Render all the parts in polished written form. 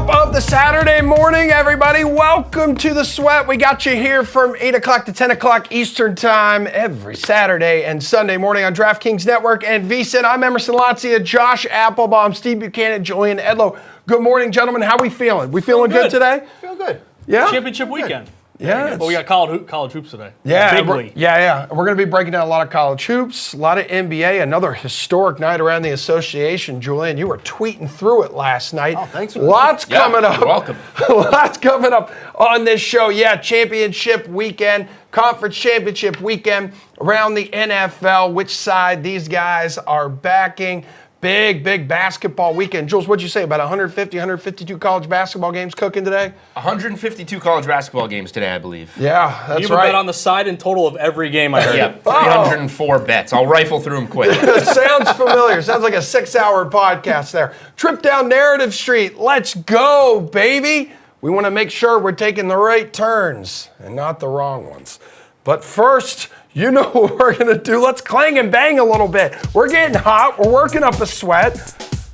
Top of the Saturday morning, everybody. Welcome to The Sweat. We got you here from 8 o'clock to 10 o'clock Eastern Time every Saturday and Sunday morning on DraftKings Network and VSiN. I'm Emerson Latzia, Josh Applebaum, Steve Buchanan, Julian Edlow. Good morning, gentlemen. How we feeling? We feeling good today? Feel good. Yeah? Championship weekend. Yeah. But we got college hoops today. Yeah, Bigly. We're going to be breaking down a lot of college hoops, a lot of NBA, another historic night around the association. Julian, you were tweeting through it last night. Oh, thanks for Lots coming up. You're welcome. Lots coming up on this show. Yeah, championship weekend, conference championship weekend around the NFL, which side these guys are backing. Big basketball weekend. Jules, what'd you say, about 150, 152 college basketball games cooking today? 152 college basketball games today, I believe. Yeah, that's You have a bet on the side in total of every game I heard. Yep, 304 bets. I'll rifle through them quick. Sounds familiar. Sounds like a 6-hour podcast there. Trip down Narrative Street. Let's go, baby. We want to make sure we're taking the right turns and not the wrong ones. But first, you know what we're going to do. Let's clang and bang a little bit. We're getting hot. We're working up a sweat.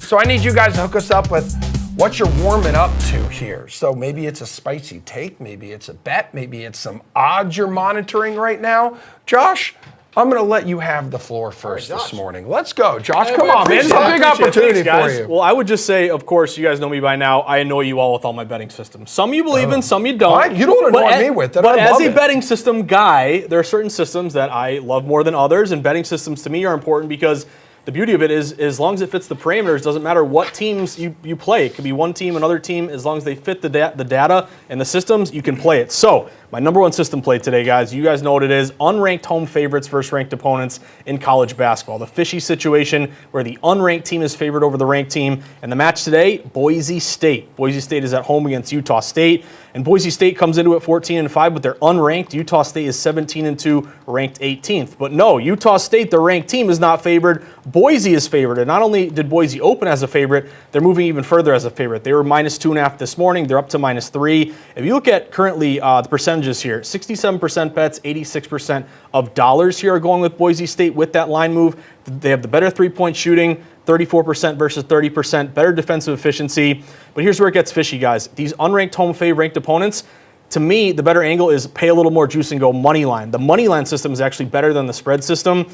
So I need you guys to hook us up with what you're warming up to here. So maybe it's a spicy take. Maybe it's a bet. Maybe it's some odds you're monitoring right now. Josh, I'm going to let you have the floor first this morning. Let's go, Josh. Come on, man. It's a big opportunity for you. Well, I would just say, of course, you guys know me by now. I annoy you all with all my betting systems. Some you believe in, some you don't. You don't annoy me with it. But I love as a it. betting system guy, there are certain systems that I love more than others, and betting systems to me are important because the beauty of it is, as long as it fits the parameters, doesn't matter what teams you play. It could be one team, another team. As long as they fit the data and the systems, you can play it. So my number one system play today, guys, you guys know what it is. Unranked home favorites versus ranked opponents in college basketball. The fishy situation where the unranked team is favored over the ranked team. And the match today, Boise State. Boise State is at home against Utah State. And Boise State comes into it 14-5, but they're unranked. Utah State is 17-2, ranked 18th. But no, Utah State, the ranked team, is not favored. Boise is favored. And not only did Boise open as a favorite, they're moving even further as a favorite. They were -2.5 this morning. They're up to -3. If you look at currently the percentages here, 67% bets, 86% of dollars here are going with Boise State with that line move. They have the better three-point shooting, 34% versus 30%, better defensive efficiency. But here's where it gets fishy, guys. These unranked home fave ranked opponents, to me, the better angle is pay a little more juice and go money line. The money line system is actually better than the spread system.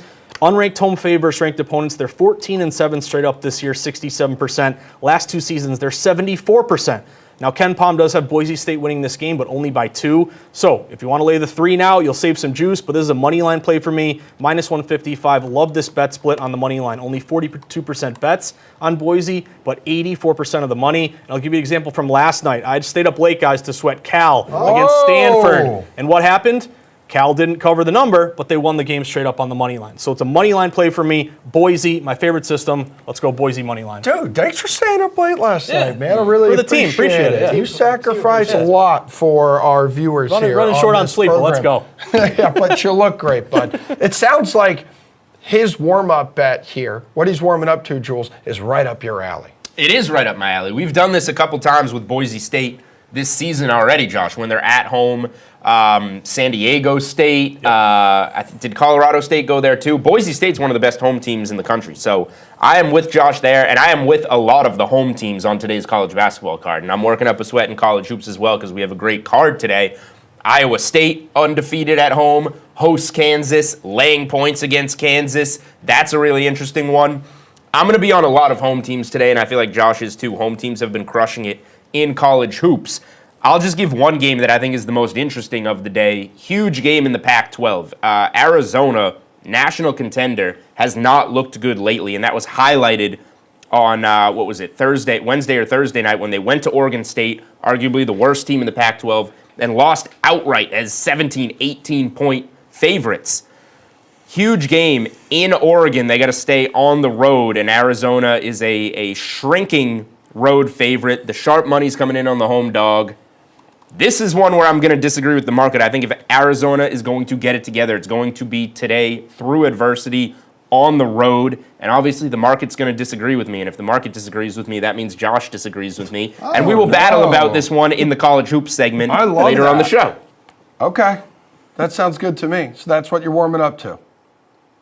Unranked home fave versus ranked opponents, they're 14-7 straight up this year, 67%. Last two seasons, they're 74%. Now, Ken Palm does have Boise State winning this game, but only by 2. So if you want to lay the 3 now, you'll save some juice, but this is a money line play for me, -155. Love this bet split on the money line. Only 42% bets on Boise, but 84% of the money. And I'll give you an example from last night. I stayed up late, guys, to sweat Cal against Stanford. And what happened? Cal didn't cover the number, but they won the game straight up on the money line. So it's a money line play for me. Boise, my favorite system. Let's go Boise money line. Dude, thanks for staying up late last night, man. I really For the team, appreciate it. Yeah. You sacrifice a lot for our viewers here. Running short on sleep, but let's go. Yeah, but you look great, bud. It sounds like his warm-up bet here, what he's warming up to, Jules, is right up your alley. It is right up my alley. We've done this a couple times with Boise State this season already, Josh, when they're at home. San Diego State, did Colorado State go there too? Boise State's one of the best home teams in the country. So I am with Josh there, and I am with a lot of the home teams on today's college basketball card. And I'm working up a sweat in college hoops as well because we have a great card today. Iowa State, undefeated at home, hosts Kansas, laying points against Kansas. That's a really interesting one. I'm going to be on a lot of home teams today, and I feel like Josh is too. Home teams have been crushing it in college hoops. I'll just give one game that I think is the most interesting of the day. Huge game in the Pac-12. Arizona, national contender, has not looked good lately, and that was highlighted on, Wednesday or Thursday night when they went to Oregon State, arguably the worst team in the Pac-12, and lost outright as 17, 18-point favorites. Huge game in Oregon. They got to stay on the road, and Arizona is a shrinking road favorite. The sharp money's coming in on the home dog. This is one where I'm going to disagree with the market. I think if Arizona is going to get it together, it's going to be today through adversity on the road. And obviously the market's going to disagree with me. And if the market disagrees with me, that means Josh disagrees with me. And we will battle about this one in the college hoops segment later on the show. Okay. That sounds good to me. So that's what you're warming up to.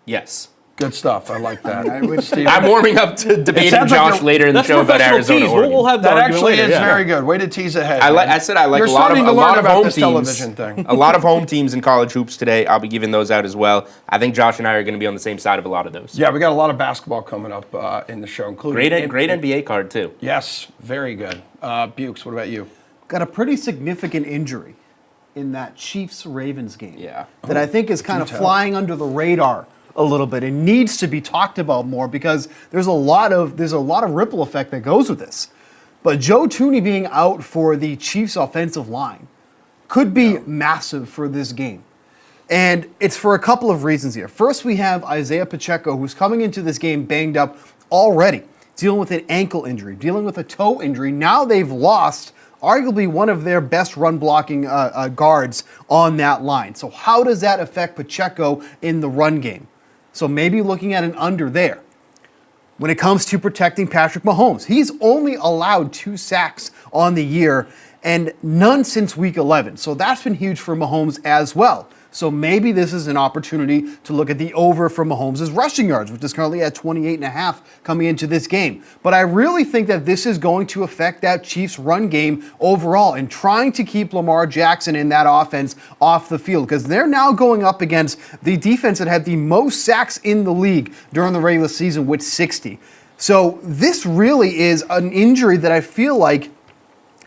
Yes. Good stuff. I like that. I'm warming up to debating sounds like Josh later in the That's show about professional Arizona. tease. Oregon. We'll have That argument actually later, is yeah. very good. Way to tease ahead. I said I like You're a lot starting to of learn about home this teams. television thing. A lot of home teams in college hoops today. I'll be giving those out as well. I think Josh and I are going to be on the same side of a lot of those. Yeah, we got a lot of basketball coming up in the show, including Great NBA card too. Yes, very good. Bukes, what about you? Got a pretty significant injury in that Chiefs-Ravens game. Yeah. That I think is kind of flying under the radar a little bit and needs to be talked about more because there's a lot of ripple effect that goes with this. But Joe Thuney being out for the Chiefs offensive line could be massive for this game. And it's for a couple of reasons here. First, we have Isaiah Pacheco, who's coming into this game banged up already, dealing with an ankle injury, dealing with a toe injury. Now they've lost arguably one of their best run blocking guards on that line. So how does that affect Pacheco in the run game? So maybe looking at an under there. When it comes to protecting Patrick Mahomes, he's only allowed 2 sacks on the year and none since week 11. So that's been huge for Mahomes as well. So maybe this is an opportunity to look at the over for Mahomes' rushing yards, which is currently at 28.5 coming into this game. But I really think that this is going to affect that Chiefs run game overall and trying to keep Lamar Jackson in that offense off the field because they're now going up against the defense that had the most sacks in the league during the regular season with 60. So this really is an injury that I feel like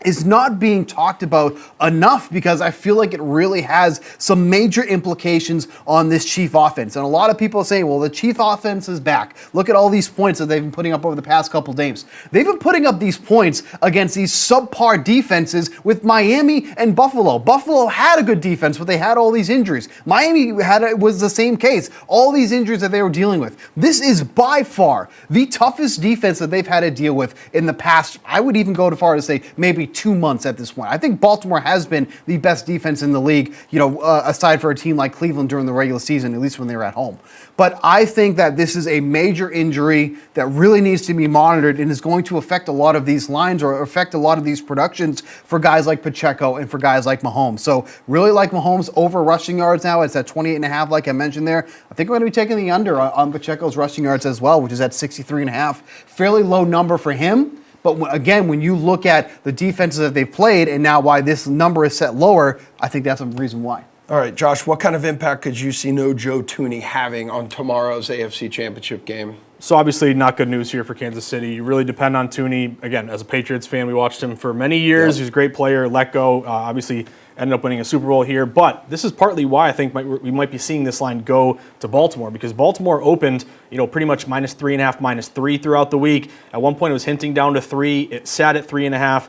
is not being talked about enough because I feel like it really has some major implications on this Chief offense. And a lot of people are saying, well, the Chief offense is back. Look at all these points that they've been putting up over the past couple games. They've been putting up these points against these subpar defenses with Miami and Buffalo. Buffalo had a good defense, but they had all these injuries. Miami was the same case. All these injuries that they were dealing with. This is by far the toughest defense that they've had to deal with in the past. I would even go as far as to say maybe 2 months at this point. I think Baltimore has been the best defense in the league, aside for a team like Cleveland during the regular season, at least when they were at home. But I think that this is a major injury that really needs to be monitored and is going to affect a lot of these lines or affect a lot of these productions for guys like Pacheco and for guys like Mahomes. So really like Mahomes over rushing yards now. It's at 28.5 like I mentioned there. I think we're going to be taking the under on Pacheco's rushing yards as well, which is at 63.5. Fairly low number for him. But again, when you look at the defenses that they've played and now why this number is set lower, I think that's a reason why. All right, Josh, what kind of impact could you see no Joe Thuney having on tomorrow's AFC Championship game? So obviously not good news here for Kansas City. You really depend on Thuney. Again, as a Patriots fan, we watched him for many years. He's a great player, let go. Obviously ended up winning a Super Bowl here. But this is partly why I think we might be seeing this line go to Baltimore because Baltimore opened, pretty much -3.5, -3 throughout the week. At one point, it was hinting down to 3. It sat at 3.5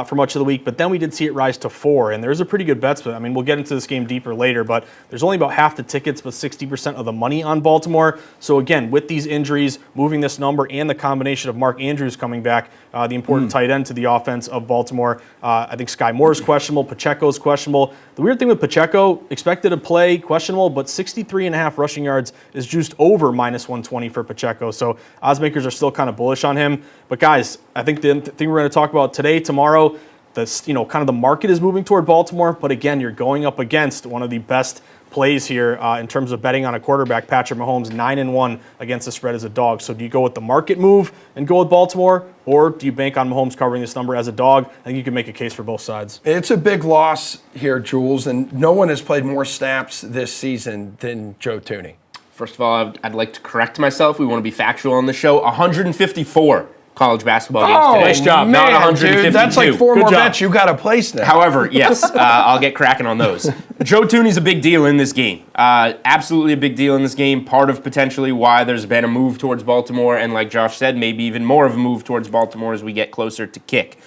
for much of the week, but then we did see it rise to 4. And there's a pretty good bet split. I mean, we'll get into this game deeper later, but there's only about half the tickets, but 60% of the money on Baltimore. So again, with these injuries, moving this number and the combination of Mark Andrews coming back, the important tight end to the offense of Baltimore. I think Sky Moore is questionable. Pacheco's questionable. The weird thing with Pacheco, expected to play, questionable, but 63.5 rushing yards is juiced over -120 for Pacheco. So oddsmakers are still kind of bullish on him. But guys, I think the thing we're going to talk about today, tomorrow, kind of the market is moving toward Baltimore. But again, you're going up against one of the best plays here in terms of betting on a quarterback, Patrick Mahomes, 9-1 against the spread as a dog. So do you go with the market move and go with Baltimore, or do you bank on Mahomes covering this number as a dog? I think you can make a case for both sides. It's a big loss here, Jules, and no one has played more snaps this season than Joe Thuney. First of all, I'd like to correct myself. We want to be factual on the show. 154 college basketball games today. Nice job. Not Man, 152. dude, that's like 4 Good more job. bets you got to place now. However, yes, I'll get cracking on those. Joe Thuney's a big deal in this game. Absolutely a big deal in this game. Part of potentially why there's been a move towards Baltimore, and like Josh said, maybe even more of a move towards Baltimore as we get closer to kick.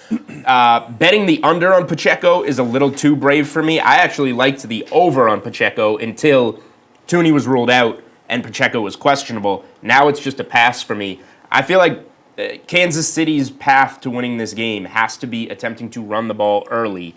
Betting the under on Pacheco is a little too brave for me. I actually liked the over on Pacheco until Thuney was ruled out and Pacheco was questionable. Now it's just a pass for me. I feel like Kansas City's path to winning this game has to be attempting to run the ball early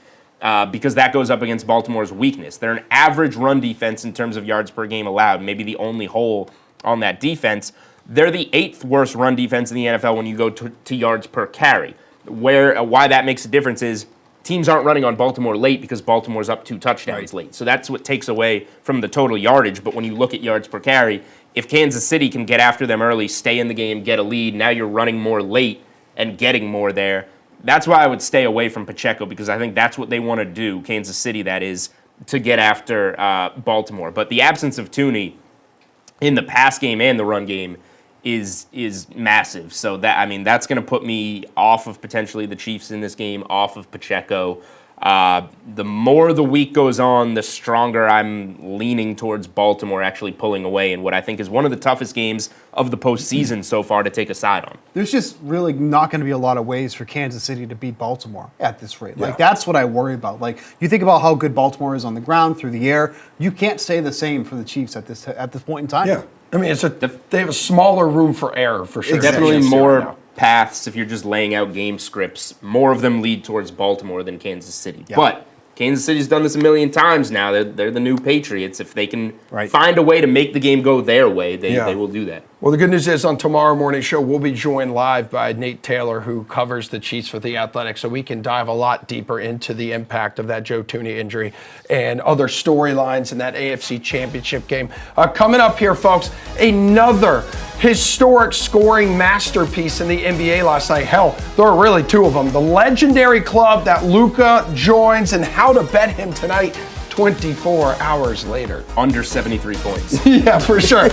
because that goes up against Baltimore's weakness. They're an average run defense in terms of yards per game allowed, maybe the only hole on that defense. They're the 8th worst run defense in the NFL when you go to yards per carry. Why that makes a difference is teams aren't running on Baltimore late because Baltimore's up 2 touchdowns late. So that's what takes away from the total yardage. But when you look at yards per carry, if Kansas City can get after them early, stay in the game, get a lead, now you're running more late and getting more there. That's why I would stay away from Pacheco, because I think that's what they want to do, Kansas City that is, to get after Baltimore. But the absence of Tooney in the pass game and the run game is massive. So that's going to put me off of potentially the Chiefs in this game, off of Pacheco. The more the week goes on, the stronger I'm leaning towards Baltimore actually pulling away in what I think is one of the toughest games of the postseason so far to take a side on. There's just really not going to be a lot of ways for Kansas City to beat Baltimore at this rate. Like, that's what I worry about. Like, you think about how good Baltimore is on the ground, through the air. You can't say the same for the Chiefs at this point in time. Yeah. I mean, they have a smaller room for error, for sure. Definitely more paths, if you're just laying out game scripts. More of them lead towards Baltimore than Kansas City. Yeah. But Kansas City's done this a million times now. They're the new Patriots. If they can find a way to make the game go their way, they will do that. Well, the good news is on tomorrow morning's show, we'll be joined live by Nate Taylor, who covers the Chiefs for The Athletic, so we can dive a lot deeper into the impact of that Joe Tooney injury and other storylines in that AFC Championship game. Coming up here, folks, another historic scoring masterpiece in the NBA last night. Hell, there are really two of them. The legendary club that Luka joins and how to bet him tonight 24 hours later. Under 73 points. Yeah, for sure.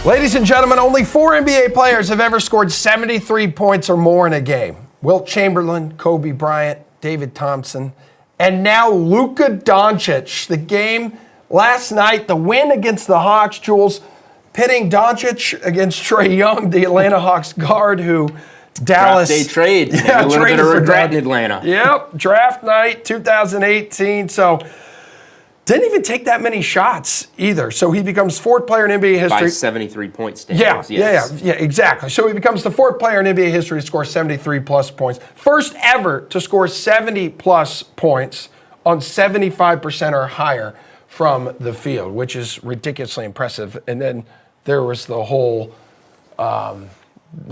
Ladies and gentlemen, only 4 NBA players have ever scored 73 points or more in a game. Wilt Chamberlain, Kobe Bryant, David Thompson, and now Luka Doncic. The game last night, the win against the Hawks, Jules, pitting Doncic against Trae Young, the Atlanta Hawks guard, who Dallas. Draft day trade. Yeah, a little bit traded of for regret in Doug. Atlanta. Yep, draft night 2018. So didn't even take that many shots either. So he becomes fourth player in NBA By history. 73 points. Yeah, exactly. So he becomes the fourth player in NBA history to score 73-plus points. First ever to score 70-plus points on 75% or higher from the field, which is ridiculously impressive. And then there was the whole,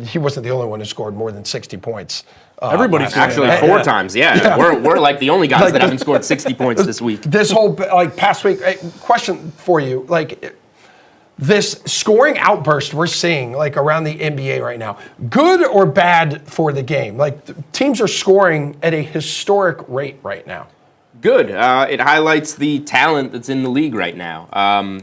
he wasn't the only one who scored more than 60 points. Everybody's Actually, four times, yeah. We're like the only guys that haven't scored 60 points this week. This whole past week, question for you, this scoring outburst we're seeing around the NBA right now, good or bad for the game? Teams are scoring at a historic rate right now. Good. It highlights the talent that's in the league right now.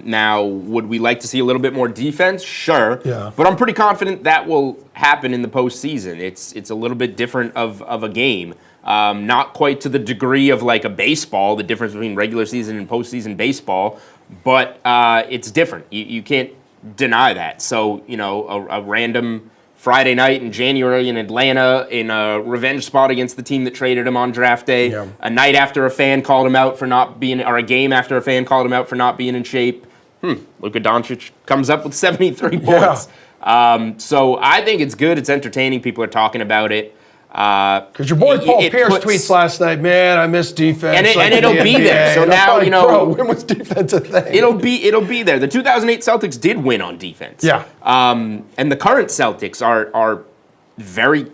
Now, would we like to see a little bit more defense? Sure. Yeah. But I'm pretty confident that will happen in the postseason. It's a little bit different of a game. Not quite to the degree of a baseball, the difference between regular season and postseason baseball, but it's different. You can't deny that. So, a random Friday night in January in Atlanta in a revenge spot against the team that traded him on draft day. Yeah. A night after a fan called him out for not being, or a game after a fan called him out for not being in shape. Luka Doncic comes up with 73 points. So I think it's good. It's entertaining. People are talking about it. Because your boy Paul Pierce tweets last night, man, I miss defense. And it'll be there. So now, bro, when was defense a thing? It'll be there. The 2008 Celtics did win on defense. Yeah. And the current Celtics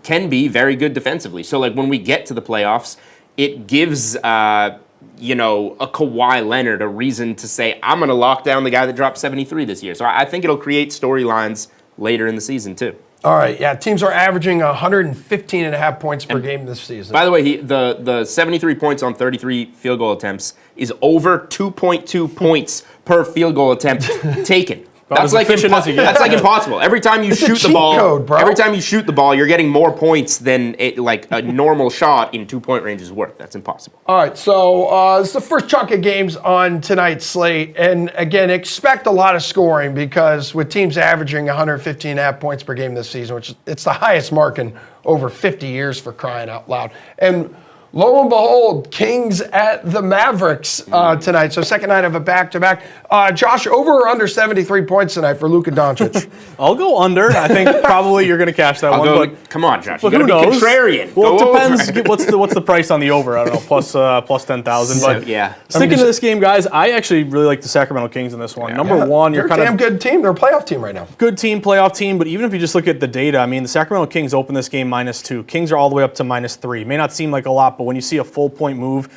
can be very good defensively. So when we get to the playoffs, it gives a Kawhi Leonard a reason to say, I'm going to lock down the guy that dropped 73 this year. So I think it'll create storylines later in the season too. All right, yeah, teams are averaging 115.5 points per game this season. By the way, the 73 points on 33 field goal attempts is over 2.2 points per field goal attempt taken. That's like impossible. Every time you shoot the ball, code, bro. every time you shoot the ball, you're getting more points than a normal shot in 2-point range is worth. That's impossible. All right, so it's the first chunk of games on tonight's slate. And again, expect a lot of scoring because with teams averaging 115.5 points per game this season, which it's the highest mark in over 50 years for crying out loud. And lo and behold, Kings at the Mavericks tonight. So second night of a back-to-back. Josh, over or under 73 points tonight for Luka Doncic? I'll go under. I think probably you're going to cash that one. But come on, Josh. But You got to who be knows? contrarian. Well, Go it depends. What's the price on the over? I don't know, plus 10,000. But yeah. Sticking to this game, guys, I actually really like the Sacramento Kings in this one. Number one, They're you're a damn good team. They're a playoff team right now. good team, playoff team, but even if you just look at the data, I mean, the Sacramento Kings open this game -2. Kings are all the way up to -3. May not seem like a lot, but when you see a full point move,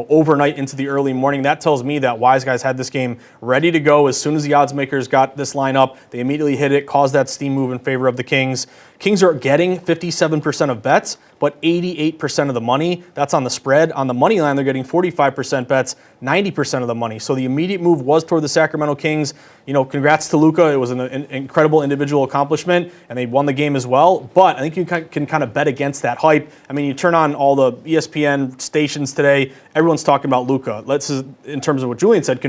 overnight into the early morning, that tells me that Wise Guys had this game ready to go. As soon as the odds makers got this line up, they immediately hit it, caused that steam move in favor of the Kings. Kings are getting 57% of bets, but 88% of the money. That's on the spread. On the money line, they're getting 45% bets, 90% of the money. So the immediate move was toward the Sacramento Kings. Congrats to Luka. It was an incredible individual accomplishment, and they won the game as well. But I think you can kind of bet against that hype. I mean, you turn on all the ESPN stations today, everyone's talking about Luka. In terms of what Julian said, the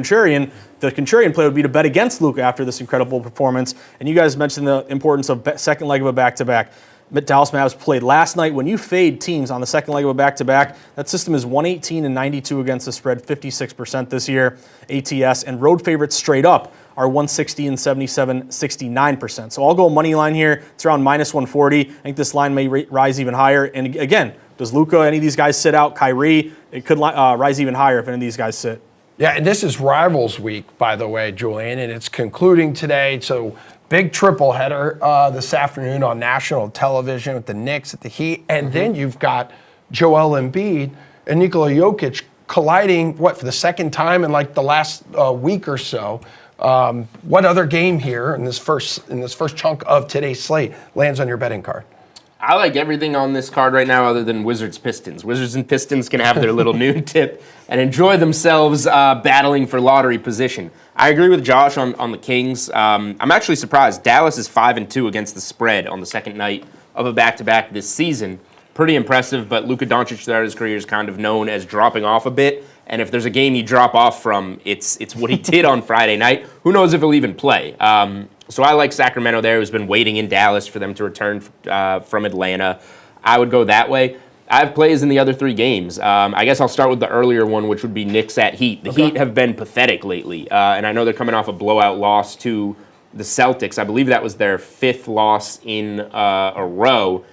contrarian play would be to bet against Luka after this incredible performance. And you guys mentioned the importance of second leg of a back-to-back. Dallas Mavs played last night. When you fade teams on the second leg of a back-to-back, that system is 118-92 against the spread, 56% this year, ATS. And road favorites straight up are 160-77, 69%. So I'll go money line here. It's around -140. I think this line may rise even higher. And again, does Luka, any of these guys sit out? Kyrie, it could rise even higher if any of these guys sit. Yeah, and this is Rivals Week, by the way, Julian, and it's concluding today. So big triple header this afternoon on national television with the Knicks at the Heat. And then you've got Joel Embiid and Nikola Jokic colliding, for the second time in the last week or so. What other game here in this first chunk of today's slate lands on your betting card? I like everything on this card right now other than Wizards Pistons. Wizards and Pistons can have their little noon tip and enjoy themselves battling for lottery position. I agree with Josh on the Kings. I'm actually surprised. Dallas is 5-2 against the spread on the second night of a back-to-back this season. Pretty impressive, but Luka Doncic throughout his career is kind of known as dropping off a bit. And if there's a game you drop off from, it's what he did on Friday night. Who knows if he'll even play? So I like Sacramento there, who's been waiting in Dallas for them to return from Atlanta. I would go that way. I have plays in the other 3 games. I guess I'll start with the earlier one, which would be Knicks at Heat. The Heat have been pathetic lately, and I know they're coming off a blowout loss to the Celtics. I believe that was their 5th loss in a row.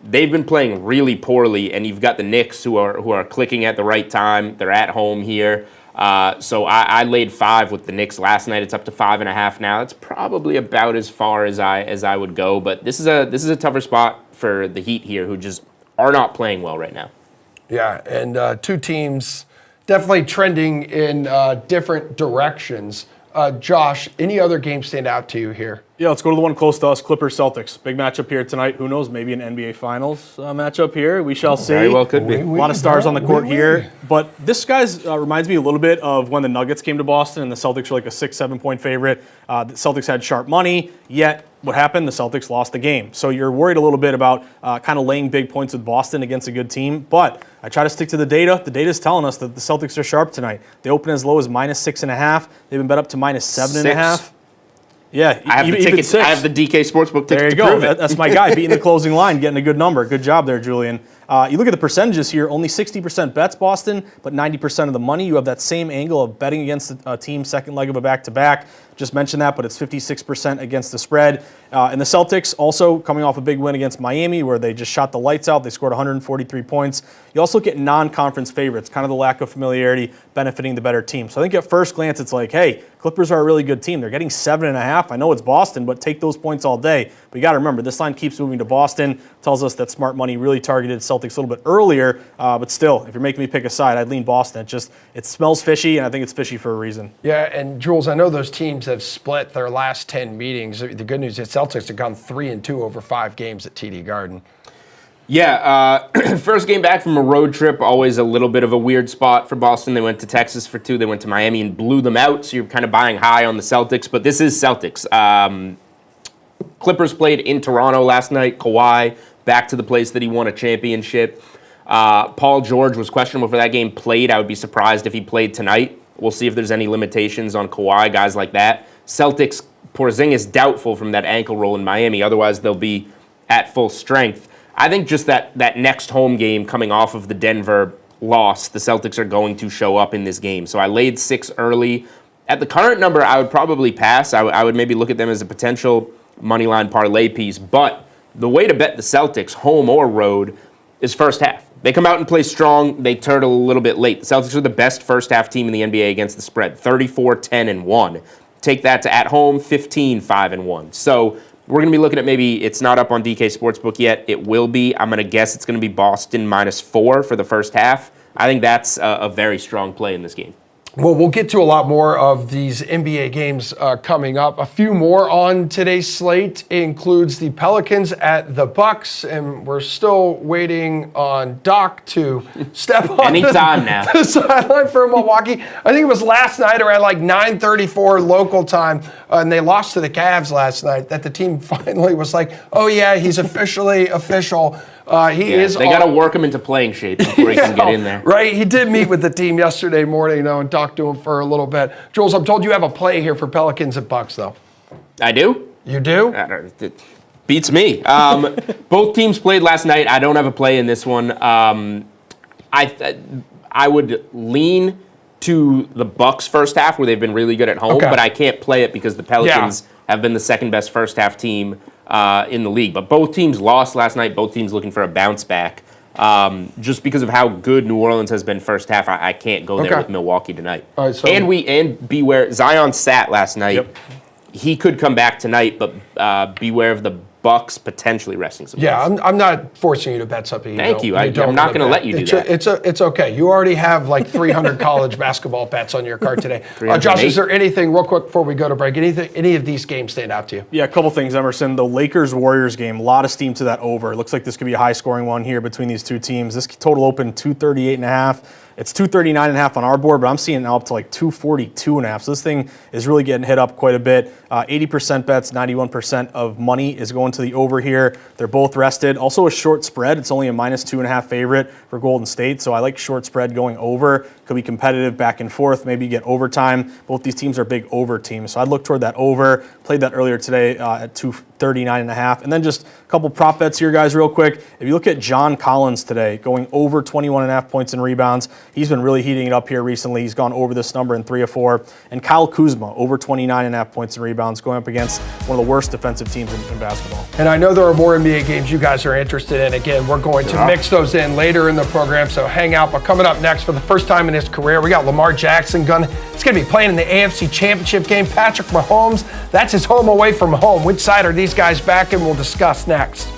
They've been playing really poorly, and you've got the Knicks who are clicking at the right time. They're at home here. So I laid 5 with the Knicks last night. It's up to 5.5 now. It's probably about as far as I would go. But this is a tougher spot for the Heat here, who just are not playing well right now. Yeah, and 2 teams definitely trending in different directions. Josh, any other games stand out to you here? Yeah, let's go to the one close to us, Clippers-Celtics. Big matchup here tonight. Who knows, maybe an NBA Finals matchup here. We shall see. Very well could be. A lot of stars on the court here. But this, guys, reminds me a little bit of when the Nuggets came to Boston and the Celtics were like a 6-7 point favorite. The Celtics had sharp money, yet what happened? The Celtics lost the game. So you're worried a little bit about kind of laying big points with Boston against a good team. But I try to stick to the data. The data is telling us that the Celtics are sharp tonight. They open as low as -6.5. They've been bet up to -7.5. Yeah, I have the tickets. I have the DK Sportsbook tickets. There you to go. prove it. That's my guy beating the closing line, getting a good number. Good job there, Julian. You look at the percentages here, only 60% bets Boston, but 90% of the money. You have that same angle of betting against a team second leg of a back-to-back. Just mentioned that, but it's 56% against the spread. And the Celtics also coming off a big win against Miami where they just shot the lights out. They scored 143 points. You also get non-conference favorites, kind of the lack of familiarity benefiting the better team. So I think at first glance it's like, hey, Clippers are a really good team. They're getting 7.5. I know it's Boston, but take those points all day. But you got to remember, this line keeps moving to Boston. Tells us that smart money really targeted Celtics a little bit earlier. But still, if you're making me pick a side, I'd lean Boston. It smells fishy, and I think it's fishy for a reason. Yeah, and Jules, I know those teams have split their last 10 meetings. The good news is Celtics have gone 3-2 over 5 games at TD Garden. Yeah, first game back from a road trip, always a little bit of a weird spot for Boston. They went to Texas for 2. They went to Miami and blew them out, so you're kind of buying high on the Celtics. But this is Celtics. Clippers played in Toronto last night. Kawhi back to the place that he won a championship. Paul George was questionable for that game, played. I would be surprised if he played tonight. We'll see if there's any limitations on Kawhi, guys like that. Celtics, Porzingis doubtful from that ankle roll in Miami. Otherwise, they'll be at full strength. I think just that next home game coming off of the Denver loss, the Celtics are going to show up in this game. So I laid 6 early. At the current number, I would probably pass. I would maybe look at them as a potential moneyline parlay piece. But the way to bet the Celtics, home or road, is first half. They come out and play strong. They turtle a little bit late. The Celtics are the best first half team in the NBA against the spread, 34-10-1. Take that to at home, 15-5-1. So we're going to be looking at maybe it's not up on DK Sportsbook yet. It will be. I'm going to guess it's going to be Boston -4 for the first half. I think that's a very strong play in this game. Well, we'll get to a lot more of these NBA games coming up. A few more on today's slate includes the Pelicans at the Bucks, and we're still waiting on Doc to step on Anytime now. the sideline for Milwaukee. I think it was last night around like 9:34 local time, and they lost to the Cavs last night, that the team finally was like, oh yeah, he's officially official. They got to work him into playing shape before he can get in there. Right. He did meet with the team yesterday morning, though, and talked to him for a little bit. Jules, I'm told you have a play here for Pelicans and Bucks, though. I do? You do? It beats me. Both teams played last night. I don't have a play in this one. I would lean to the Bucks first half, where they've been really good at home, but I can't play it because the Pelicans have been the second best first half team in the league. But both teams lost last night. Both teams looking for a bounce back. Just because of how good New Orleans has been first half, I can't go there with Milwaukee tonight. All right, so and beware, Zion sat last night. Yep. He could come back tonight, but beware of the Bucks potentially resting some. Yeah, I'm not forcing you to bet something. Thank you. I'm not going to let you do that. It's okay. You already have like 300 college basketball bets on your card today. Josh, is there anything real quick before we go to break? Any of these games stand out to you? Yeah, a couple things, Emerson. The Lakers-Warriors game, a lot of steam to that over. It looks like this could be a high-scoring one here between these two teams. This total opened 238.5. It's 239.5 on our board, but I'm seeing it now up to like 242.5. So this thing is really getting hit up quite a bit. 80% bets, 91% of money is going to the over here. They're both rested. Also a short spread. It's only a -2.5 favorite for Golden State. So I like short spread going over. Could be competitive back and forth. Maybe you get overtime. Both these teams are big over teams. So I'd look toward that over. Played that earlier today at 239.5. And then just a couple prop bets here, guys, real quick. If you look at John Collins today, going over 21.5 points and rebounds. He's been really heating it up here recently. He's gone over this number in 3 of 4. And Kyle Kuzma, over 29.5 points and rebounds, going up against one of the worst defensive teams in basketball. And I know there are more NBA games you guys are interested in. Again, we're going to mix those in later in the program, so hang out. But coming up next, for the first time in his career, we got Lamar Jackson. He's going to be playing in the AFC Championship game. Patrick Mahomes, that's his home away from home. Which side are these guys back in? We'll discuss next.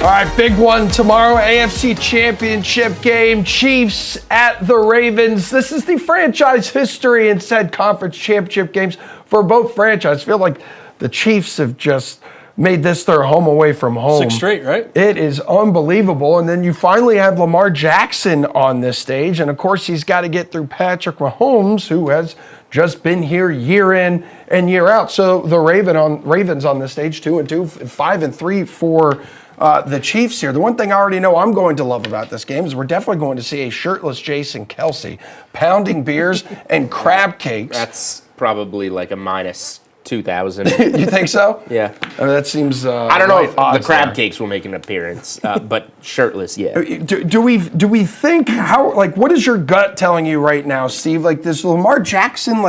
All right, big one tomorrow, AFC Championship game, Chiefs at the Ravens. This is the franchise history in said conference championship games for both franchises. I feel like the Chiefs have just made this their home away from home. 6 straight, right? It is unbelievable. And then you finally have Lamar Jackson on this stage. And of course, he's got to get through Patrick Mahomes, who has just been here year in and year out. So the Ravens on this stage, 2-2, 5-3 for the Chiefs here. The one thing I already know I'm going to love about this game is we're definitely going to see a shirtless Jason Kelce pounding beers and crab cakes. That's probably like a minus 2,000. You think so? Yeah. I mean, that seems. I don't know if the odds crab there. cakes will make an appearance, but shirtless, yeah. Do we think what is your gut telling you right now, Steve? Like, does Lamar Jackson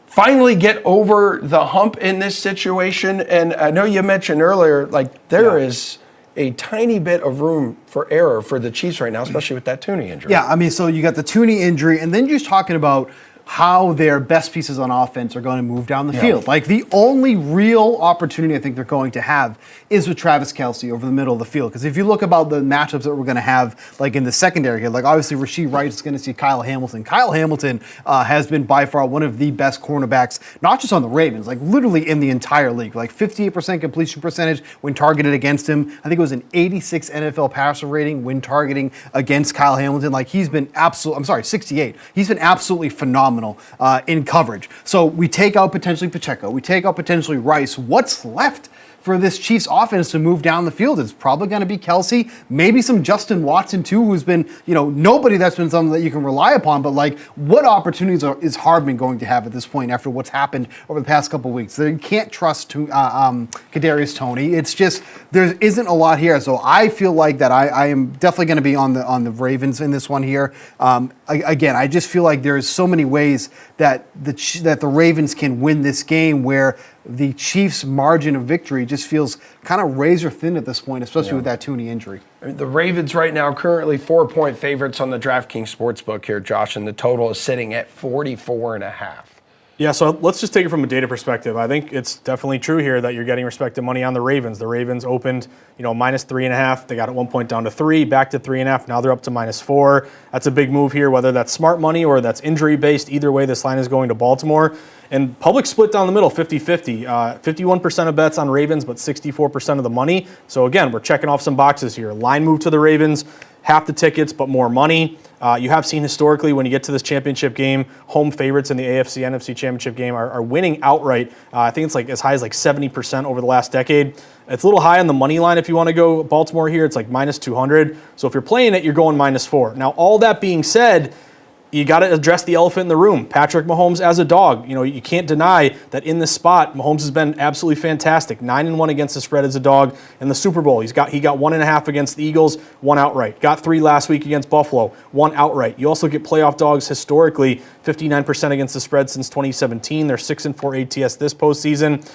finally get over the hump in this situation? And I know you mentioned earlier, there is a tiny bit of room for error for the Chiefs right now, especially with that Tooney injury. Yeah, I mean, so you got the Tooney injury, and then you're just talking about how their best pieces on offense are going to move down the field. Like, the only real opportunity I think they're going to have is with Travis Kelce over the middle of the field. Because if you look about the matchups that we're going to have, like in the secondary here, like obviously Rashee Rice is going to see Kyle Hamilton. Kyle Hamilton has been by far one of the best cornerbacks, not just on the Ravens, like literally in the entire league. Like 58% completion percentage when targeted against him. I think it was an 86 NFL passer rating when targeting against Kyle Hamilton. Like, he's been 68. He's been absolutely phenomenal in coverage. So we take out potentially Pacheco, we take out potentially Rice. What's left for this Chiefs offense to move down the field? It's probably going to be Kelce, maybe some Justin Watson too, who's been, nobody that's been something that you can rely upon. But what opportunities is Hardman going to have at this point after what's happened over the past couple of weeks? You can't trust Kadarius Toney. It's just there isn't a lot here. So I feel like that I am definitely going to be on the Ravens in this one here. Again, I just feel like there's so many ways that the Ravens can win this game where the Chiefs' margin of victory just feels kind of razor thin at this point, especially with that Tooney injury. I mean, the Ravens right now currently 4-point favorites on the DraftKings Sportsbook here, Josh, and the total is sitting at 44.5. Yeah, so let's just take it from a data perspective. I think it's definitely true here that you're getting respected money on the Ravens. The Ravens opened, minus 3.5. They got at one point down to 3, back to 3.5. Now they're up to -4. That's a big move here, whether that's smart money or that's injury-based. Either way, this line is going to Baltimore. And public split down the middle, 50-50. 51% of bets on Ravens, but 64% of the money. So again, we're checking off some boxes here. Line move to the Ravens, half the tickets, but more money. You have seen historically when you get to this championship game, home favorites in the AFC NFC Championship game are winning outright. I think it's as high as 70% over the last decade. It's a little high on the money line if you want to go Baltimore here. It's minus 200. So if you're playing it, you're going -4. Now, all that being said, you got to address the elephant in the room. Patrick Mahomes as a dog. You can't deny that in this spot, Mahomes has been absolutely fantastic. 9-1 against the spread as a dog in the Super Bowl. He got 1.5 against the Eagles, 1 outright. Got 3 last week against Buffalo, 1 outright. You also get playoff dogs historically, 59% against the spread since 2017. They're 6-4 ATS this postseason.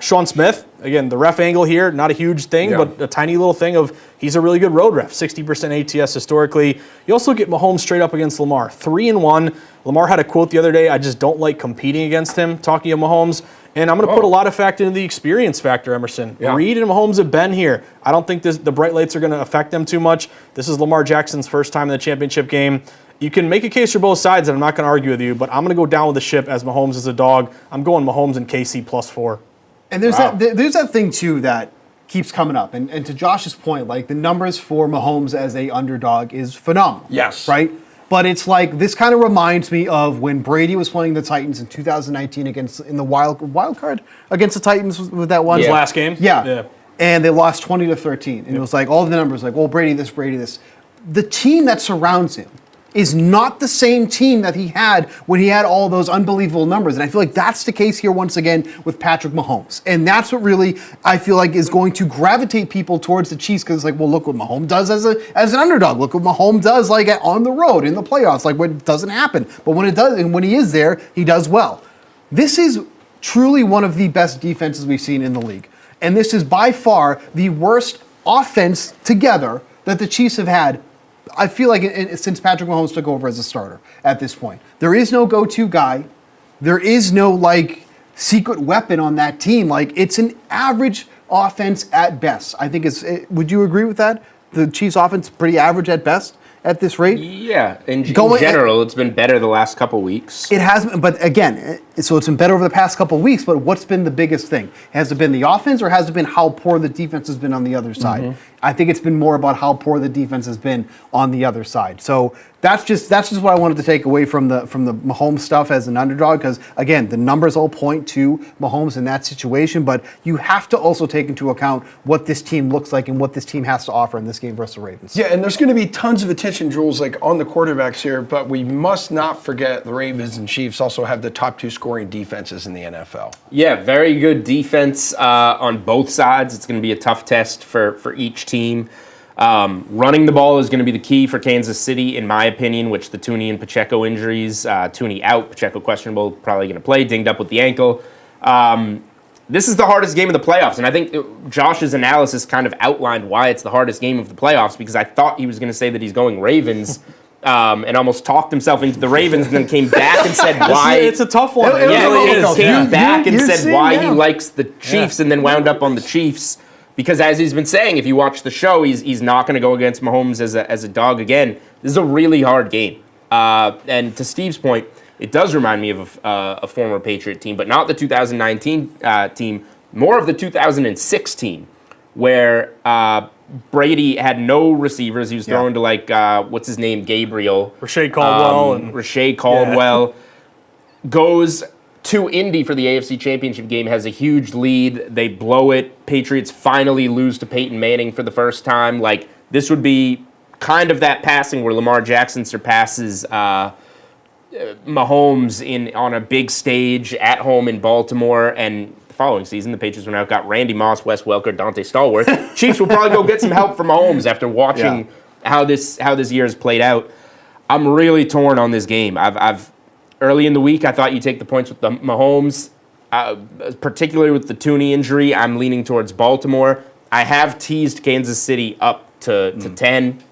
Sean Smith, again, the ref angle here, not a huge thing, but a tiny little thing of he's a really good road ref, 60% ATS historically. You also get Mahomes straight up against Lamar, 3-1. Lamar had a quote the other day, I just don't like competing against him, talking of Mahomes. And I'm going to put a lot of factor into the experience factor, Emerson. Yeah. Reed and Mahomes have been here. I don't think the bright lights are going to affect them too much. This is Lamar Jackson's first time in the championship game. You can make a case for both sides, and I'm not going to argue with you, but I'm going to go down with the ship as Mahomes is a dog. I'm going Mahomes and KC +4. And there's that thing too that keeps coming up. And to Josh's point, the numbers for Mahomes as a underdog is phenomenal. Yes. Right? But it's this kind of reminds me of when Brady was playing the Titans in 2019 in the wild card against the Titans with that one. His last game? Yeah. And they lost 20-13. And it was all the numbers Brady this, Brady this. The team that surrounds him is not the same team that he had when he had all those unbelievable numbers. And I feel like that's the case here once again with Patrick Mahomes. And that's what really I feel like is going to gravitate people towards the Chiefs because it's look what Mahomes does as an underdog. Look what Mahomes does on the road in the playoffs. What doesn't happen. But when it does, and when he is there, he does well. This is truly one of the best defenses we've seen in the league. And this is by far the worst offense together that the Chiefs have had, I feel like, since Patrick Mahomes took over as a starter at this point. There is no go-to guy. There is no, secret weapon on that team. It's an average offense at best. I think would you agree with that? The Chiefs offense pretty average at best at this rate? Yeah, in general, it's been better the last couple weeks. It has, but again, so it's been better over the past couple of weeks, but what's been the biggest thing? Has it been the offense or has it been how poor the defense has been on the other side? I think it's been more about how poor the defense has been on the other side. So that's just what I wanted to take away from the Mahomes stuff as an underdog, because again, the numbers all point to Mahomes in that situation, but you have to also take into account what this team looks like and what this team has to offer in this game versus the Ravens. Yeah, and there's going to be tons of attention, Jules, like on the quarterbacks here, but we must not forget the Ravens and Chiefs also have the top 2 scoring defenses in the NFL. Yeah, very good defense on both sides. It's going to be a tough test for each team. Running the ball is going to be the key for Kansas City, in my opinion, which the Tooney and Pacheco injuries, Tooney out, Pacheco questionable, probably going to play, dinged up with the ankle. This is the hardest game of the playoffs, and I think Josh's analysis kind of outlined why it's the hardest game of the playoffs, because I thought he was going to say that he's going Ravens, and almost talked himself into the Ravens, and then came back and said why. It's a tough one. It really is. Came back and said seeing why now. he likes the Chiefs, and then wound up on the Chiefs. Because as he's been saying, if you watch the show, he's not going to go against Mahomes as a dog again. This is a really hard game. And to Steve's point, it does remind me of a former Patriot team, but not the 2019 team, more of the 2006 team, where Brady had no receivers. He was throwing to what's his name, Gabriel. Rashae Caldwell. Rashae Caldwell goes to Indy for the AFC Championship game, has a huge lead. They blow it. Patriots finally lose to Peyton Manning for the first time. Like, this would be kind of that passing where Lamar Jackson surpasses Mahomes on a big stage at home in Baltimore. And the following season, the Patriots went out, got Randy Moss, Wes Welker, Dante Stallworth. Chiefs will probably go get some help from Mahomes after watching how this year has played out. I'm really torn on this game. Early in the week, I thought you'd take the points with the Mahomes, particularly with the Tooney injury. I'm leaning towards Baltimore. I have teased Kansas City up to 10.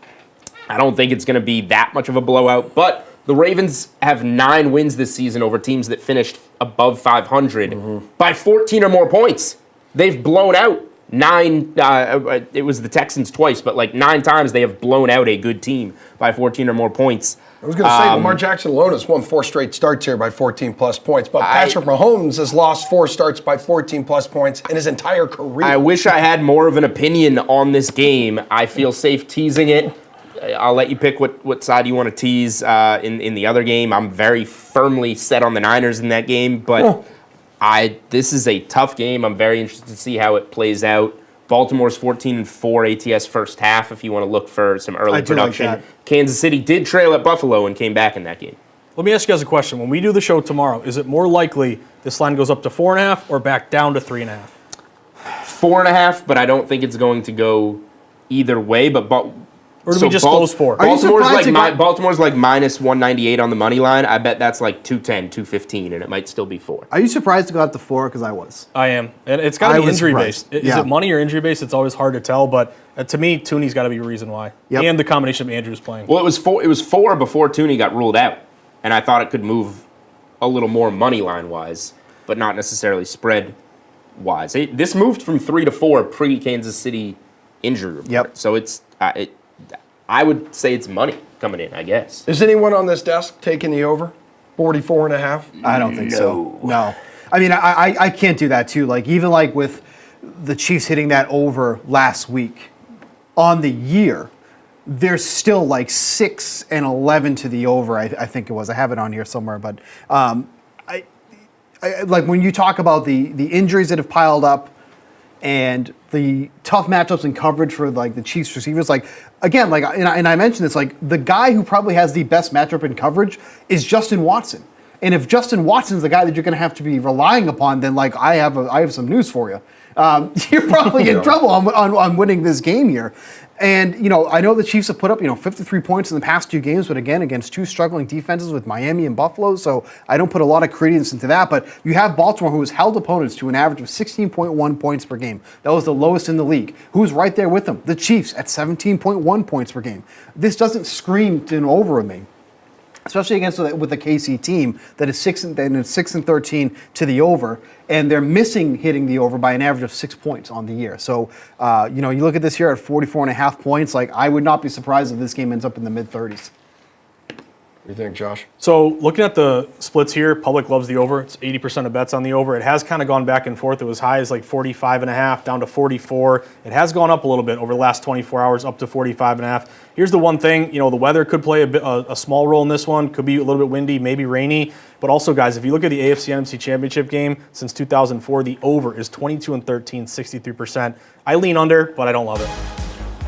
I don't think it's going to be that much of a blowout, but the Ravens have 9 wins this season over teams that finished above 500 by 14 or more points. They've blown out 9, it was the Texans twice, but 9 times they have blown out a good team by 14 or more points. I was going to say, Lamar Jackson alone has won 4 straight starts here by 14-plus points, but Patrick Mahomes has lost 4 starts by 14-plus points in his entire career. I wish I had more of an opinion on this game. I feel safe teasing it. I'll let you pick what side you want to tease in the other game. I'm very firmly set on the Niners in that game, but this is a tough game. I'm very interested to see how it plays out. Baltimore's 14-4 ATS first half if you want to look for some early production. Like Kansas City did trail at Buffalo and came back in that game. Let me ask you guys a question. When we do the show tomorrow, is it more likely this line goes up to 4.5 or back down to 3.5? 4.5, but I don't think it's going to go either way. Or do we just close 4? Baltimore's like minus 198 on the money line. I bet that's like 210, 215, and it might still be 4. Are you surprised to go out to 4? Because I was. I am. And it's got to be injury-based. Is Yeah. it money or injury-based? It's always hard to tell, but to me, Tooney's got to be a reason why. Yep. And the combination of Andrews playing. Well, it was 4 before Tooney got ruled out, and I thought it could move a little more money line-wise, but not necessarily spread-wise. This moved from 3 to 4 pre-Kansas City injury report. Yep. So I would say it's money coming in, I guess. Is anyone on this desk taking the over? 44.5? I don't think so. No. I mean, I can't do that too. Even with the Chiefs hitting that over last week on the year, there's still 6 and 11 to the over. I think it was. I have it on here somewhere, but I when you talk about the injuries that have piled up and the tough matchups and coverage for the Chiefs receivers, again, and I mentioned this, the guy who probably has the best matchup in coverage is Justin Watson. And if Justin Watson's the guy that you're going to have to be relying upon, then I have some news for you. You're probably in trouble on winning this game here. And, I know the Chiefs have put up, 53 points in the past 2 games, but again, against 2 struggling defenses with Miami and Buffalo, so I don't put a lot of credence into that. But you have Baltimore, who has held opponents to an average of 16.1 points per game. That was the lowest in the league. Who's right there with them? The Chiefs at 17.1 points per game. This doesn't scream an over with me. especially against with a KC team that is 6-13 to the over, and they're missing hitting the over by an average of 6 points on the year. So, you look at this here at 44.5 points. Like, I would not be surprised if this game ends up in the mid-30s. What do you think, Josh? So looking at the splits here, public loves the over. It's 80% of bets on the over. It has kind of gone back and forth. It was high as like 45.5 down to 44. It has gone up a little bit over the last 24 hours, up to 45.5. Here's the one thing, the weather could play a small role in this one. Could be a little bit windy, maybe rainy. But also, guys, if you look at the AFC NFC Championship game since 2004, the over is 22-13, 63%. I lean under, but I don't love it.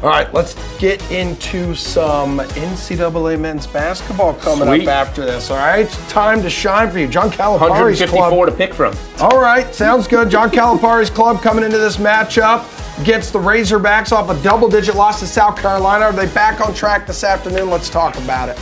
All right, let's get into some NCAA men's basketball coming Sweet. up after this. All right, time to shine for you. John Calipari's 154 club. to pick from. All right, sounds good. John Calipari's club coming into this matchup against the Razorbacks off a double-digit loss to South Carolina. Are they back on track this afternoon? Let's talk about it.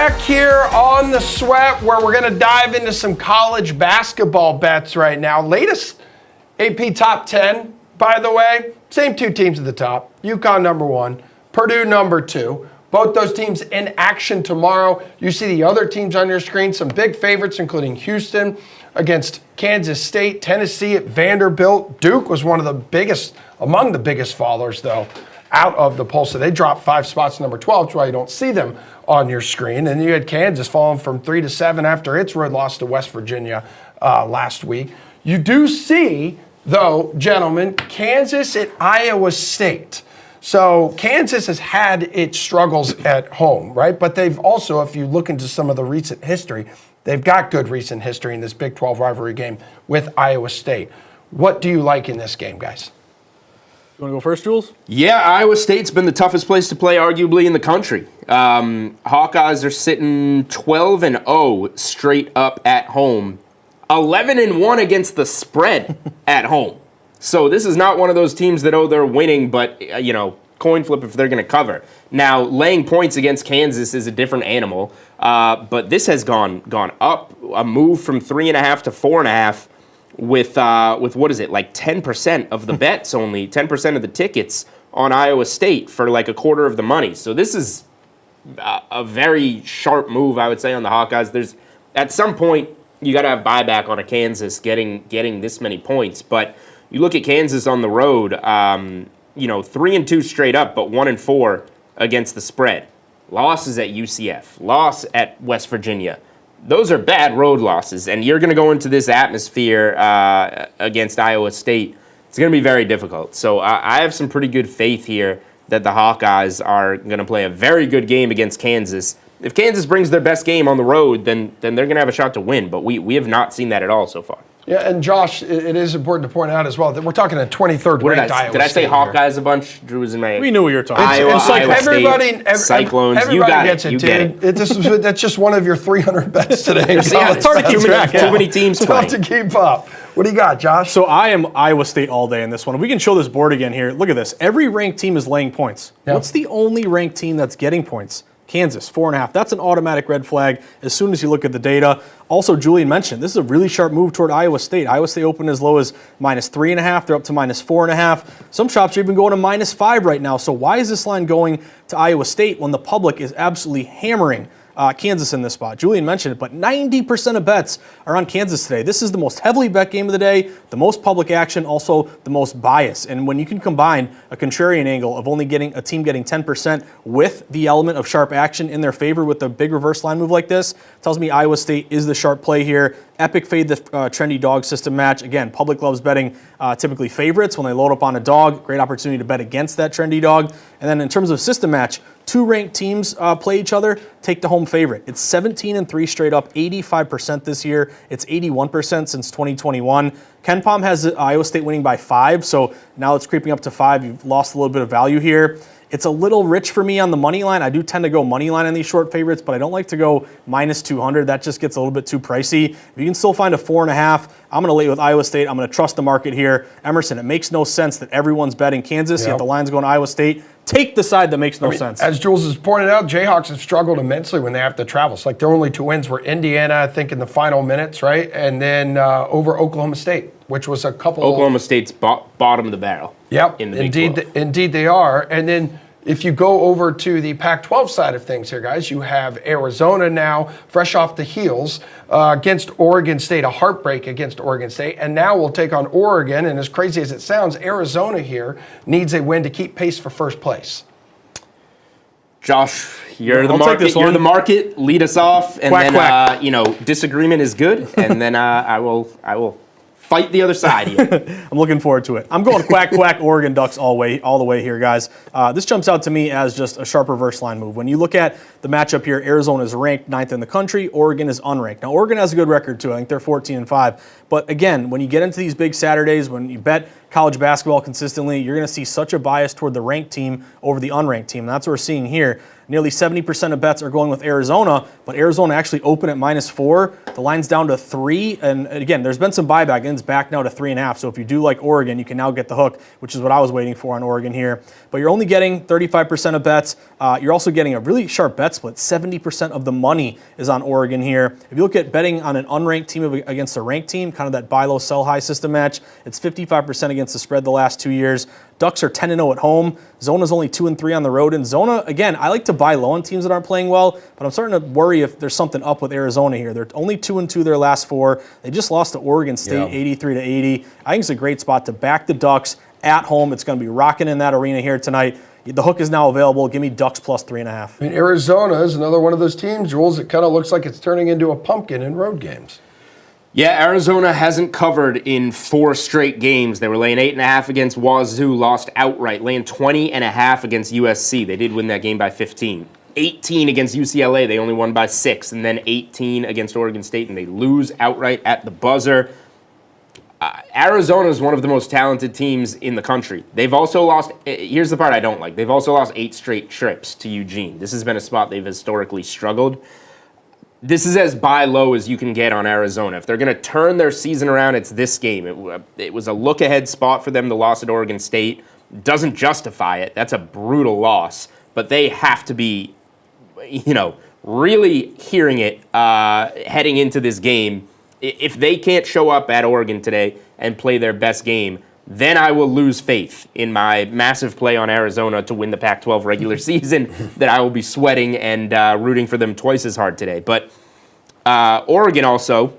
back here on the Sweat, where we're going to dive into some college basketball bets right now. Latest AP top 10, by the way. Same two teams at the top. UConn number 1, Purdue number 2. Both those teams in action tomorrow. You see the other teams on your screen. Some big favorites, including Houston against Kansas State, Tennessee at Vanderbilt. Duke was one of the biggest, among the biggest fallers, though, out of the poll. So they dropped 5 spots to number 12. That's why you don't see them on your screen. And you had Kansas falling from 3 to 7 after its road loss to West Virginia last week. You do see, though, gentlemen, Kansas at Iowa State. So Kansas has had its struggles at home, right? But they've also, if you look into some of the recent history, they've got good recent history in this Big 12 rivalry game with Iowa State. What do you like in this game, guys? You want to go first, Jules? Yeah, Iowa State's been the toughest place to play, arguably, in the country. Hawkeyes are sitting 12-0 straight up at home, 11-1 against the spread at home. So this is not one of those teams that, they're winning, but, coin flip if they're going to cover. Now, laying points against Kansas is a different animal, but this has gone up, a move from 3.5 to 4.5. With what is it, like 10% of the bets only, 10% of the tickets on Iowa State for like a quarter of the money. So this is a very sharp move, I would say, on the Hawkeyes. At some point, you got to have buyback on a Kansas getting this many points. But you look at Kansas on the road, 3-2 straight up, but 1-4 against the spread. Losses at UCF, loss at West Virginia. Those are bad road losses, and you're going to go into this atmosphere against Iowa State. It's going to be very difficult. So I have some pretty good faith here that the Hawkeyes are going to play a very good game against Kansas. If Kansas brings their best game on the road, then they're going to have a shot to win, but we have not seen that at all so far. Yeah, and Josh, it is important to point out as well that we're talking a 23rd ranked Iowa State. Did I say here. Hawkeyes a bunch? Drew was in my... We knew what you were talking Iowa, about. Iowa everybody, State, Cyclones. Everybody You got gets it. it, You dude. get it. That's just one of your 300 bets today. It's hard to keep track. Too many teams Tough playing. to keep up. What do you got, Josh? So I am Iowa State all day in this one. If we can show this board again here, look at this. Every ranked team is laying points. Yeah. What's the only ranked team that's getting points? Kansas, 4.5. That's an automatic red flag as soon as you look at the data. Also, Julian mentioned, this is a really sharp move toward Iowa State. Iowa State opened as low as -3.5. They're up to -4.5. Some shops are even going to -5 right now. So why is this line going to Iowa State when the public is absolutely hammering Kansas in this spot? Julian mentioned it, but 90% of bets are on Kansas today. This is the most heavily bet game of the day, the most public action, also the most bias. And when you can combine a contrarian angle of only getting a team getting 10% with the element of sharp action in their favor with a big reverse line move like this, tells me Iowa State is the sharp play here. Epic fade the trendy dog system match. Again, public loves betting typically favorites when they load up on a dog. Great opportunity to bet against that trendy dog. And then in terms of system match, 2 ranked teams play each other, take the home favorite. It's 17-3 straight up, 85% this year. It's 81% since 2021. KenPom has Iowa State winning by 5, so now it's creeping up to 5. You've lost a little bit of value here. It's a little rich for me on the money line. I do tend to go money line on these short favorites, but I don't like to go -200. That just gets a little bit too pricey. If you can still find a 4.5, I'm going to lay with Iowa State. I'm going to trust the market here. Emerson, it makes no sense that everyone's betting Kansas, yet the line's going to Iowa State. Take the side that makes no sense. As Jules has pointed out, Jayhawks have struggled immensely when they have to travel. It's like their only 2 wins were Indiana, I think, in the final minutes, right? And then over Oklahoma State, which was a couple. Oklahoma State's bottom of the barrel. Yep, in the Big 12. Indeed they are. And then if you go over to the Pac-12 side of things here, guys, you have Arizona now, fresh off the heels, against Oregon State, a heartbreak against Oregon State. And now we'll take on Oregon. And as crazy as it sounds, Arizona here needs a win to keep pace for first place. Josh, you're the I'll take this market. You're one. the market. Lead us off, and Quack, then quack. disagreement is good, and then I will fight the other side here. I'm looking forward to it. I'm going quack, quack, Oregon Ducks all the way here, guys. This jumps out to me as just a sharp reverse line move. When you look at the matchup here, Arizona is ranked 9th in the country. Oregon is unranked. Now, Oregon has a good record, too. I think they're 14-5. But again, when you get into these big Saturdays, when you bet college basketball consistently, you're going to see such a bias toward the ranked team over the unranked team. And that's what we're seeing here. Nearly 70% of bets are going with Arizona, but Arizona actually opened at -4. The line's down to 3. And again, there's been some buyback, and it's back now to 3.5. So if you do like Oregon, you can now get the hook, which is what I was waiting for on Oregon here. But you're only getting 35% of bets. You're also getting a really sharp bet split. 70% of the money is on Oregon here. If you look at betting on an unranked team against a ranked team, kind of that buy low, sell high system match, it's 55% against the spread the last 2 years. Ducks are 10-0 at home. Zona's only 2-3 on the road. And Zona, again, I like to buy low on teams that aren't playing well, but I'm starting to worry if there's something up with Arizona here. They're only 2-2 their last 4. They just lost to Oregon State 83-80. I think it's a great spot to back the Ducks at home. It's going to be rocking in that arena here tonight. The hook is now available. Give me Ducks plus 3.5. I mean, Arizona is another one of those teams, Jules, it kind of looks like it's turning into a pumpkin in road games. Yeah, Arizona hasn't covered in 4 straight games. They were laying 8.5 against Wazoo, lost outright, laying 20.5 against USC. They did win that game by 15. 18 against UCLA, they only won by 6, and then 18 against Oregon State, and they lose outright at the buzzer. Arizona is one of the most talented teams in the country. They've also lost, here's the part I don't like, they've also lost 8 straight trips to Eugene. This has been a spot they've historically struggled. This is as buy low as you can get on Arizona. If they're going to turn their season around, it's this game. It was a look-ahead spot for them, the loss at Oregon State. Doesn't justify it. That's a brutal loss. But they have to be, really hearing it heading into this game. If they can't show up at Oregon today and play their best game, then I will lose faith in my massive play on Arizona to win the Pac-12 regular season that I will be sweating and rooting for them twice as hard today. But Oregon also,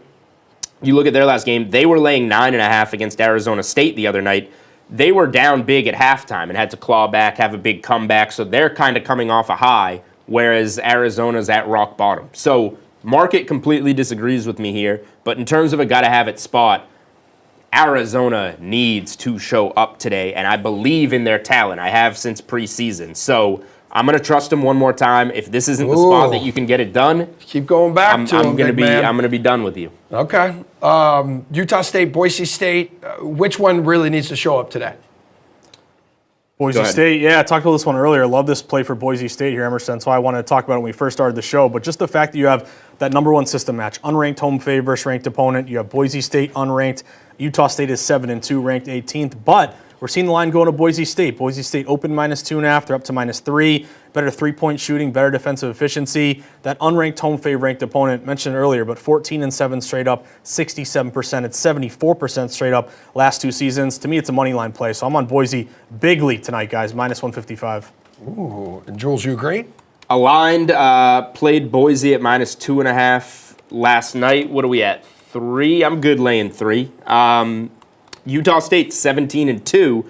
you look at their last game, they were laying 9.5 against Arizona State the other night. They were down big at halftime and had to claw back, have a big comeback, so they're kind of coming off a high, whereas Arizona's at rock bottom. So market completely disagrees with me here, but in terms of a gotta-have-it spot, Arizona needs to show up today, and I believe in their talent. I have since preseason. So I'm going to trust them one more time. If this isn't the spot that you can get it done, keep going back I'm going to be done with you. Okay. Utah State, Boise State, which one really needs to show up today? Boise State, yeah, I talked about this one earlier. I love this play for Boise State here, Emerson. So I wanted to talk about it when we first started the show. But just the fact that you have that number 1 system match, unranked home favorite versus ranked opponent. You have Boise State unranked. Utah State is 7-2, ranked 18th. But we're seeing the line go to Boise State. Boise State open -2.5. They're up to -3. Better 3-point shooting, better defensive efficiency. That unranked home favorite ranked opponent, mentioned earlier, but 14-7 straight up, 67%. It's 74% straight up last 2 seasons. To me, it's a money line play. So I'm on Boise bigly tonight, guys, -155. Ooh, and Jules, you agree? Aligned played Boise at -2.5 last night. What are we at? 3? I'm good laying 3. Utah State 17-2,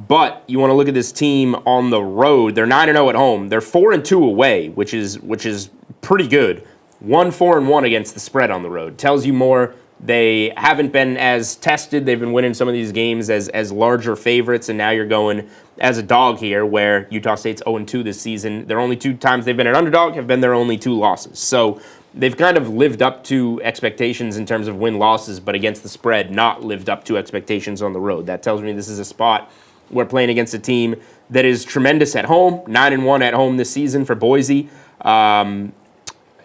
but you want to look at this team on the road. They're 9-0 at home. They're 4-2 away, which is pretty good. 1-4-1 against the spread on the road. Tells you more. They haven't been as tested. They've been winning some of these games as larger favorites, and now you're going as a dog here, where Utah State's 0-2 this season. Their only 2 times they've been an underdog have been their only 2 losses. So they've kind of lived up to expectations in terms of win-losses, but against the spread, not lived up to expectations on the road. That tells me this is a spot we're playing against a team that is tremendous at home, 9-1 at home this season for Boise.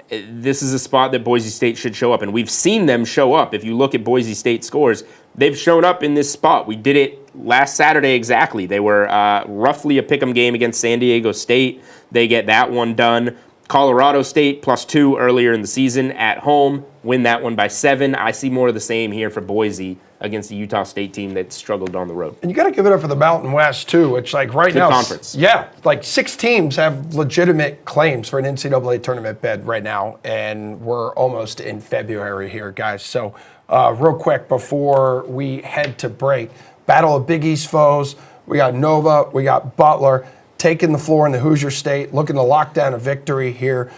This is a spot that Boise State should show up, and we've seen them show up. If you look at Boise State scores, they've shown up in this spot. We did it last Saturday exactly. They were roughly a pick'em game against San Diego State. They get that one done. Colorado State +2 earlier in the season at home, win that one by 7. I see more of the same here for Boise against the Utah State team that struggled on the road. And you got to give it up for the Mountain West too, which like right Good now, conference. Yeah, like 6 teams have legitimate claims for an NCAA tournament bid right now, and we're almost in February here, guys. So real quick before we head to break, Battle of Big East foes. We got Nova, we got Butler taking the floor in the Hoosier State, looking to lock down a victory here.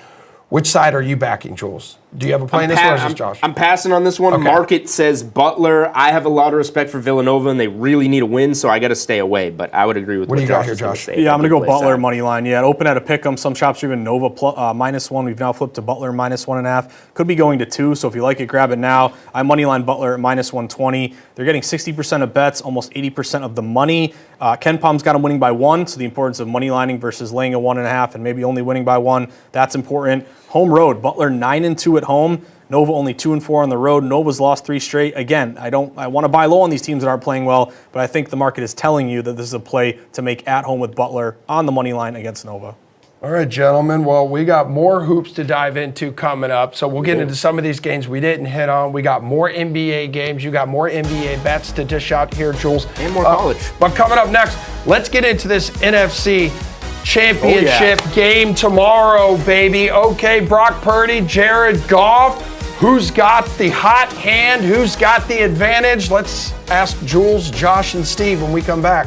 Which side are you backing, Jules? Do you have a play in this one, or is this Josh? I'm passing on this one. Okay. Market says Butler. I have a lot of respect for Villanova, and they really need a win, so I got to stay away. But I would agree with what do you got Josh here, is gonna Josh? say. Yeah, I'm going to go Play Butler side. money line. Yeah, it opened at a pick 'em. Some shops are even Nova -1. We've now flipped to Butler -1.5. Could be going to 2. So if you like it, grab it now. I money line Butler at -120. They're getting 60% of bets, almost 80% of the money. Ken Palm's got them winning by 1. So the importance of money lining versus laying a 1.5 and maybe only winning by 1. That's important. Home road, Butler 9-2 at home. Nova only 2-4 on the road. Nova's lost 3 straight. Again, I want to buy low on these teams that aren't playing well, but I think the market is telling you that this is a play to make at home with Butler on the money line against Nova. All right, gentlemen. Well, we got more hoops to dive into coming up, so we'll get into some of these games we didn't hit on. We got more NBA games. You got more NBA bets to dish out here, Jules. And more college. But coming up next, let's get into this NFC Championship game tomorrow, baby. Okay, Brock Purdy, Jared Goff. Who's got the hot hand? Who's got the advantage? Let's ask Jules, Josh, and Steve when we come back.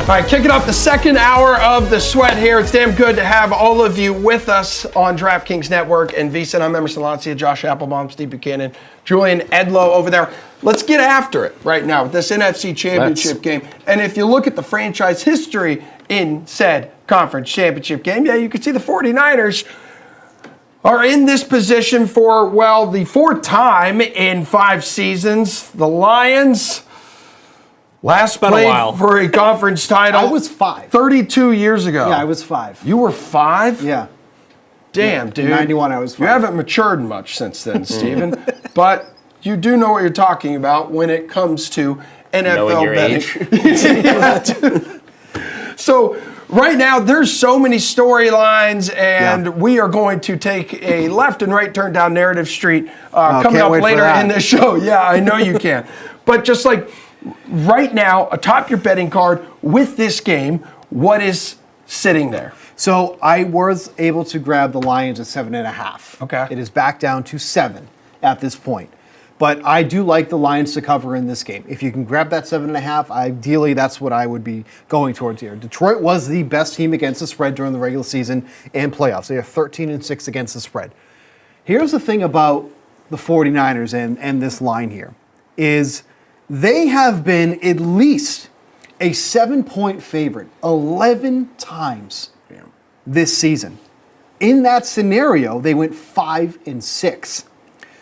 All right, kicking off the second hour of the sweat here. It's damn good to have all of you with us on DraftKings Network and VSiN. I'm Emerson Lancia, Josh Applebaum, Steve Buchanan, Julian Edlow over there. Let's get after it right now with this NFC Championship game. And if you look at the franchise history in said conference championship game, yeah, you can see the 49ers are in this position for, well, the fourth time in 5 seasons. The Lions last played for a conference title. I was 5. 32 years ago. Yeah, I was 5. You were 5? Yeah. Damn, dude. 91, I was 5. You haven't matured much since then, Steven. But you do know what you're talking about when it comes to NFL Knowing your betting. age. Yeah, so right now, there's so many storylines, and we are going to take a left and right turn down Narrative Street coming up later in this show. Yeah, I know you can. But just like right now, atop your betting card with this game, what is sitting there? So I was able to grab the Lions at 7.5. Okay. It is back down to 7 at this point. But I do like the Lions to cover in this game. If you can grab that 7.5, ideally that's what I would be going towards here. Detroit was the best team against the spread during the regular season and playoffs. They are 13-6 against the spread. Here's the thing about the 49ers and this line here is they have been at least a 7-point favorite 11 times this season. In that scenario, they went 5-6.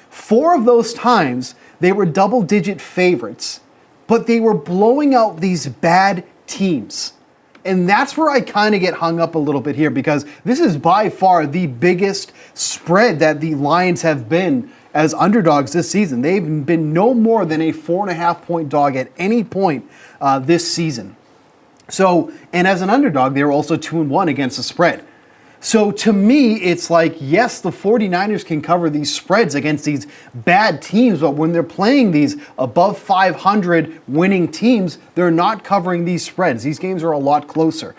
4 of those times, they were double-digit favorites, but they were blowing out these bad teams. And that's where I kind of get hung up a little bit here because this is by far the biggest spread that the Lions have been as underdogs this season. They've been no more than a 4.5-point dog at any point this season. So, and as an underdog, they were also 2-1 against the spread. So to me, it's like, yes, the 49ers can cover these spreads against these bad teams, but when they're playing these above 500 winning teams, they're not covering these spreads. These games are a lot closer.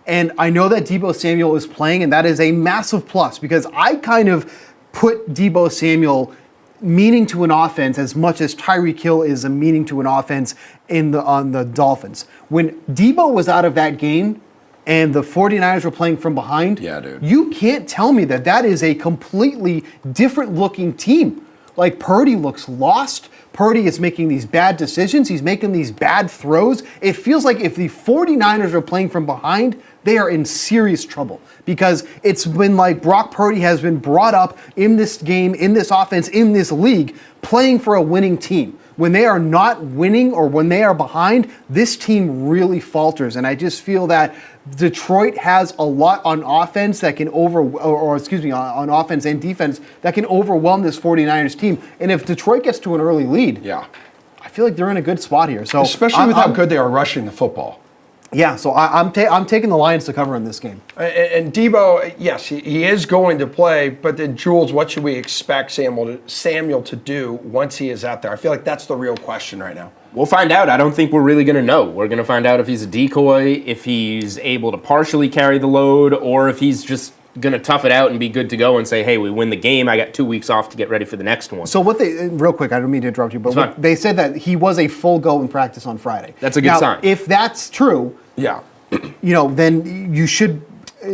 And I know that Deebo Samuel is playing, and that is a massive plus because I kind of put Deebo Samuel meaning to an offense as much as Tyreek Hill is a meaning to an offense on the Dolphins. When Deebo was out of that game, and the 49ers were playing from behind, yeah, dude, you can't tell me that that is a completely different looking team. Like Purdy looks lost. Purdy is making these bad decisions. He's making these bad throws. It feels like if the 49ers are playing from behind, they are in serious trouble because it's been like Brock Purdy has been brought up in this game, in this offense, in this league, playing for a winning team. When they are not winning or when they are behind, this team really falters. And I just feel that Detroit has a lot on offense that can on offense and defense that can overwhelm this 49ers team. And if Detroit gets to an early lead, I feel like they're in a good spot here. So especially with how good they are rushing the football. Yeah, so I'm taking the Lions to cover in this game. And Deebo, yes, he is going to play, but then Jules, what should we expect Samuel to do once he is out there? I feel like that's the real question right now. We'll find out. I don't think we're really going to know. We're going to find out if he's a decoy, if he's able to partially carry the load, or if he's just going to tough it out and be good to go and say, hey, we win the game. I got 2 weeks off to get ready for the next one. So real quick, I don't mean to interrupt you, but they said that he was a full go in practice on Friday. That's a good sign. If that's true, then you should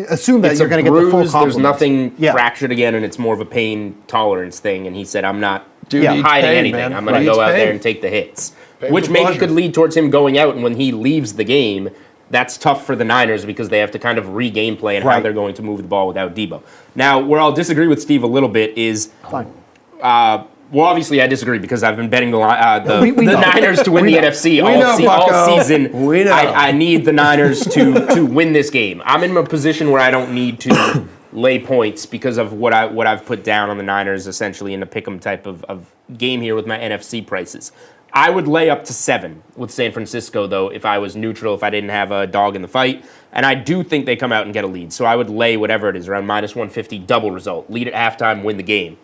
assume that you're going to get the full complement. There's nothing fractured again, and it's more of a pain tolerance thing. And he said, I'm not hiding anything. Man. I'm going to go out there and take the hits. Which maybe could lead towards him going out, and when he leaves the game, that's tough for the Niners because they have to kind of re-game plan how they're going to move the ball without Deebo. Now, where I'll disagree with Steve a little bit is, well, obviously I disagree because I've been betting the Niners to win the NFC all season. We know. I need the Niners to win this game. I'm in a position where I don't need to lay points because of what I've put down on the Niners essentially in a pick'em type of game here with my NFC prices. I would lay up to 7 with San Francisco, though, if I was neutral, if I didn't have a dog in the fight. And I do think they come out and get a lead. So I would lay whatever it is, around -150, double result. Lead at halftime, win the game.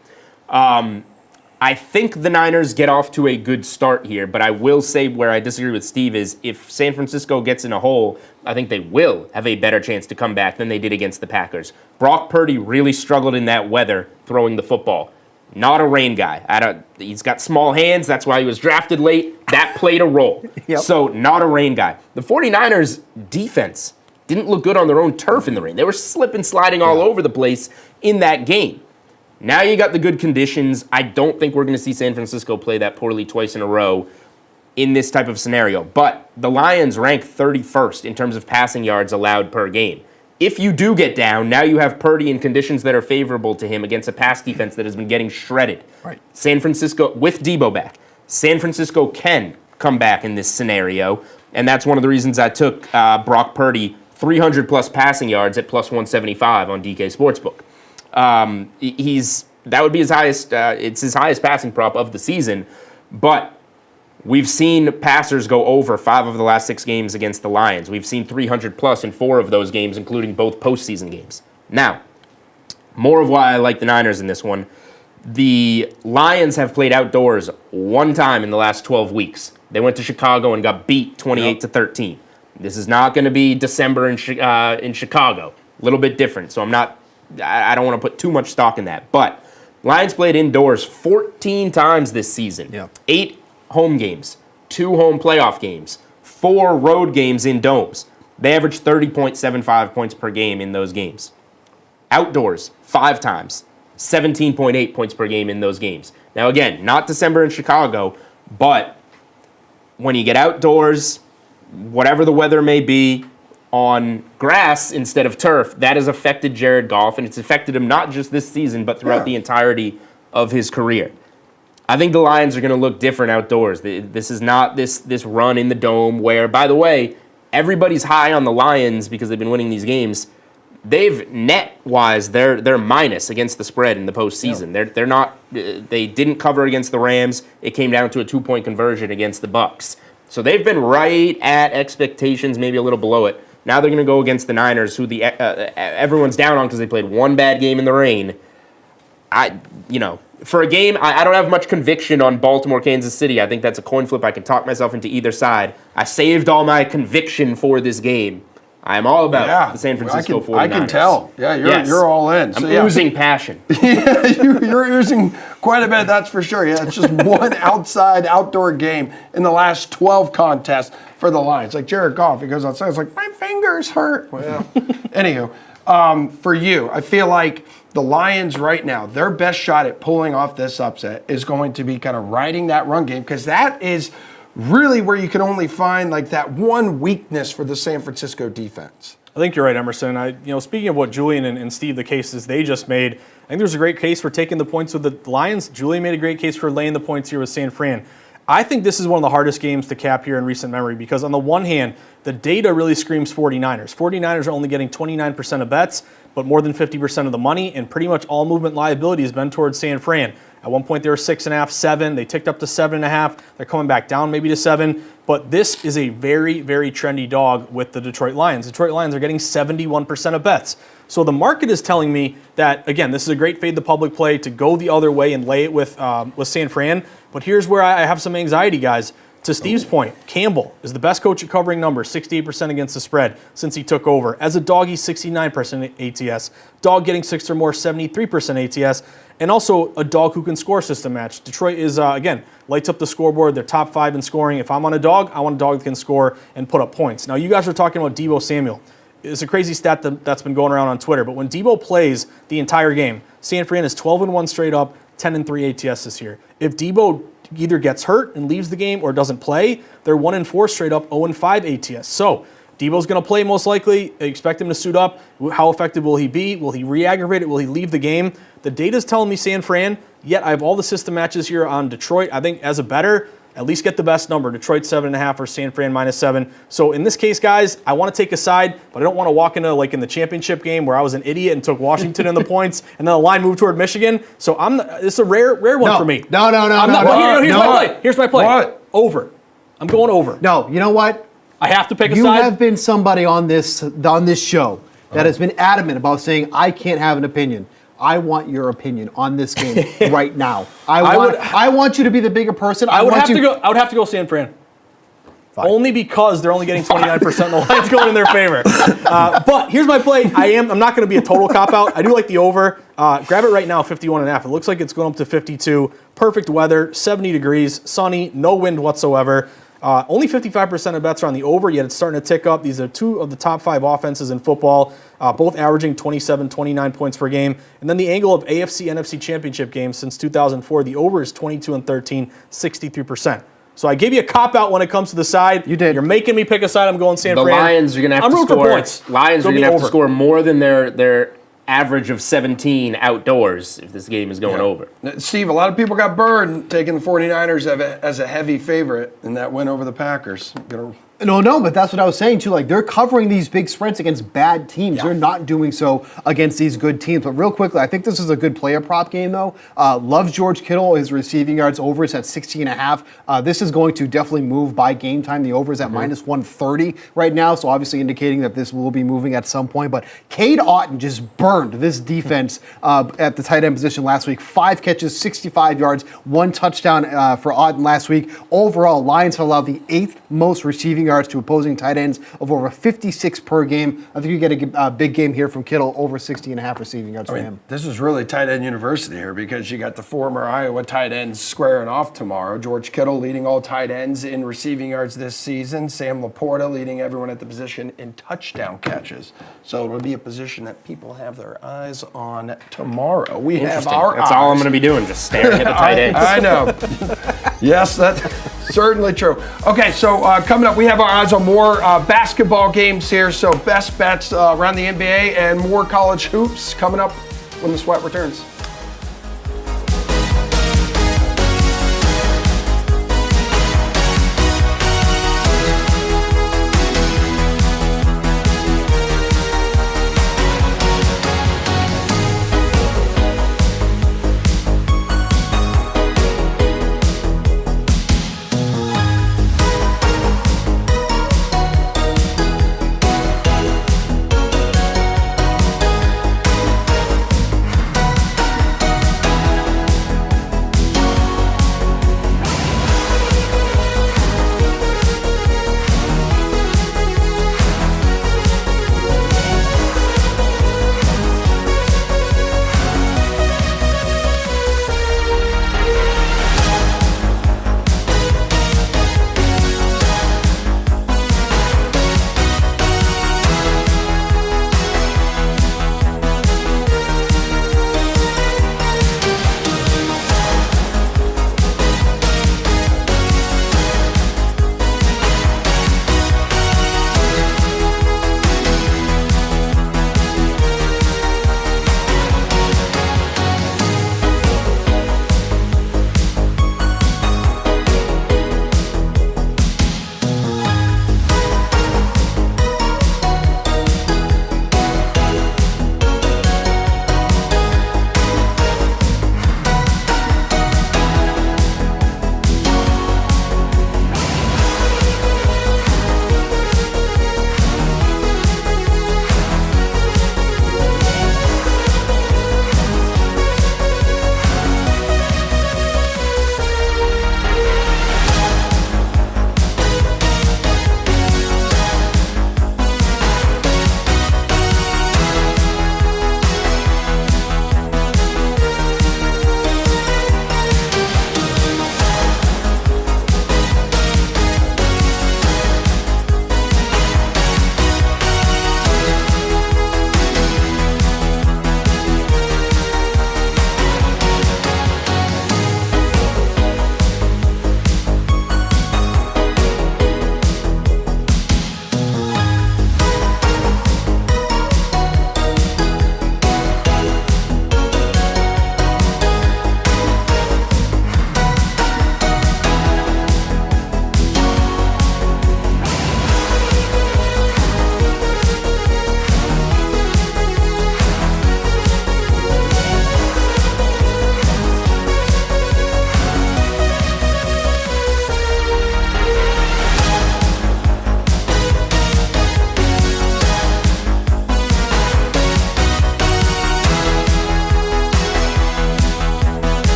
I think the Niners get off to a good start here, but I will say where I disagree with Steve is if San Francisco gets in a hole, I think they will have a better chance to come back than they did against the Packers. Brock Purdy really struggled in that weather throwing the football. Not a rain guy. He's got small hands. That's why he was drafted late. That played a role. Yep. So not a rain guy. The 49ers defense didn't look good on their own turf in the rain. They were slipping, sliding all over the place in that game. Now you got the good conditions. I don't think we're going to see San Francisco play that poorly twice in a row in this type of scenario. But the Lions rank 31st in terms of passing yards allowed per game. If you do get down, now you have Purdy in conditions that are favorable to him against a pass defense that has been getting shredded. Right. San Francisco, with Debo back, San Francisco can come back in this scenario, and that's one of the reasons I took Brock Purdy 300-plus passing yards at plus 175 on DK Sportsbook. That would be his highest. It's his highest passing prop of the season, but we've seen passers go over 5 of the last 6 games against the Lions. We've seen 300-plus in 4 of those games, including both postseason games. Now, more of why I like the Niners in this one. The Lions have played outdoors 1 time in the last 12 weeks. They went to Chicago and got beat 28-13. This is not going to be December in Chicago. A little bit different, so I don't want to put too much stock in that. But Lions played indoors 14 times this season. Yeah. 8 home games, 2 home playoff games, 4 road games in domes. They averaged 30.75 points per game in those games. Outdoors, 5 times, 17.8 points per game in those games. Now again, not December in Chicago, but when you get outdoors, whatever the weather may be, on grass instead of turf, that has affected Jared Goff, and it's affected him not just this season, but throughout the entirety of his career. I think the Lions are going to look different outdoors. This is not this run in the dome where, by the way, everybody's high on the Lions because they've been winning these games. They've net-wise, they're minus against the spread in the postseason. Yeah. They're not. They didn't cover against the Rams. It came down to a 2-point conversion against the Bucs. So they've been right at expectations, maybe a little below it. Now they're going to go against the Niners, who everyone's down on because they played 1 bad game in the rain. For a game, I don't have much conviction on Baltimore, Kansas City. I think that's a coin flip. I can talk myself into either side. I saved all my conviction for this game. I'm all about the San Francisco 49ers. I can tell. Yeah, you're all in. I'm oozing passion. Yeah, you're oozing quite a bit, that's for sure. Yeah, it's just one outdoor game in the last 12 contests for the Lions. Like Jared Goff, he goes outside, it's like, my fingers hurt. Well, anywho, for you, I feel like the Lions right now, their best shot at pulling off this upset is going to be kind of riding that run game, because that is really where you can only find like that one weakness for the San Francisco defense. I think you're right, Emerson. Speaking of what Julian and Steve, the cases they just made, I think there's a great case for taking the points with the Lions. Julian made a great case for laying the points here with San Fran. I think this is one of the hardest games to cap here in recent memory because on the one hand, the data really screams 49ers. 49ers are only getting 29% of bets, but more than 50% of the money, and pretty much all movement liability has been towards San Fran. At one point, they were 6.5, 7. They ticked up to 7.5. They're coming back down maybe to 7. But this is a very, very trendy dog with the Detroit Lions. Detroit Lions are getting 71% of bets. So the market is telling me that, again, this is a great fade the public play to go the other way and lay it with San Fran. But here's where I have some anxiety, guys. To Steve's point, Campbell is the best coach at covering numbers, 68% against the spread since he took over. As a dog, he's 69% ATS. Dog getting 6 or more, 73% ATS. And also a dog who can score system match. Detroit is, again, lights up the scoreboard. They're top 5 in scoring. If I'm on a dog, I want a dog that can score and put up points. Now, you guys are talking about Deebo Samuel. It's a crazy stat that's been going around on Twitter. But when Deebo plays the entire game, San Fran is 12-1 straight up, 10-3 ATS this year. If Deebo either gets hurt and leaves the game or doesn't play, they're 1-4 straight up, 0-5 ATS. So Deebo's going to play most likely. I expect him to suit up. How effective will he be? Will he re-aggravate it? Will he leave the game? The data's telling me San Fran, yet I have all the system matches here on Detroit. I think as a bettor, at least get the best number. Detroit 7.5 or San Fran -7. So in this case, guys, I want to take a side, but I don't want to walk into like in the championship game where I was an idiot and took Washington in the points, and then the line moved toward Michigan. So this is a rare one for me. No. Here's my play. Here's my play. What? Over. I'm going over. No, you know what? I have to pick a You side. have been somebody on this show that has been adamant about saying, I can't have an opinion. I want your opinion on this game right now. I want you to be the bigger person. I would have to go San Fran. Only because they're only getting 29% and the line's going in their favor. But here's my play. I'm not going to be a total cop-out. I do like the over. Grab it right now, 51.5. It looks like it's going up to 52. Perfect weather, 70 degrees, sunny, no wind whatsoever. Only 55% of bets are on the over, yet it's starting to tick up. These are two of the top 5 offenses in football, both averaging 27, 29 points per game. And then the angle of AFC, NFC Championship games since 2004, the over is 22 and 13, 63%. So I gave you a cop-out when it comes to the side. You did. You're making me pick a side. I'm going San Fran. The Lions are going to have I'm to rooting score. for points. Lions are Go going to have over. to score more than their average of 17 outdoors if this game is going over. Steve, a lot of people got burned taking the 49ers as a heavy favorite in that win over the Packers. No, but that's what I was saying too. Like, they're covering these big spreads against bad teams. Yeah. They're not doing so against these good teams. But real quickly, I think this is a good player prop game though. Loves George Kittle. His receiving yards over is at 16.5. This is going to definitely move by game time. The over is at minus 130 right now. So obviously indicating that this will be moving at some point. But Cade Otton just burned this defense at the tight end position last week. 5 catches, 65 yards, 1 touchdown for Otton last week. Overall, Lions have allowed the 8th most receiving yards to opposing tight ends of over 56 per game. I think you get a big game here from Kittle, over 60.5 receiving yards for him. This is really tight end university here because you got the former Iowa tight ends squaring off tomorrow. George Kittle leading all tight ends in receiving yards this season. Sam Laporta leading everyone at the position in touchdown catches. So it'll be a position that people have their eyes on tomorrow. We have our That's eyes. all I'm going to be doing, just staring at the tight ends. I know. Yes, that's certainly true. Okay, so coming up, we have our eyes on more basketball games here. So best bets around the NBA and more college hoops coming up when the sweat returns.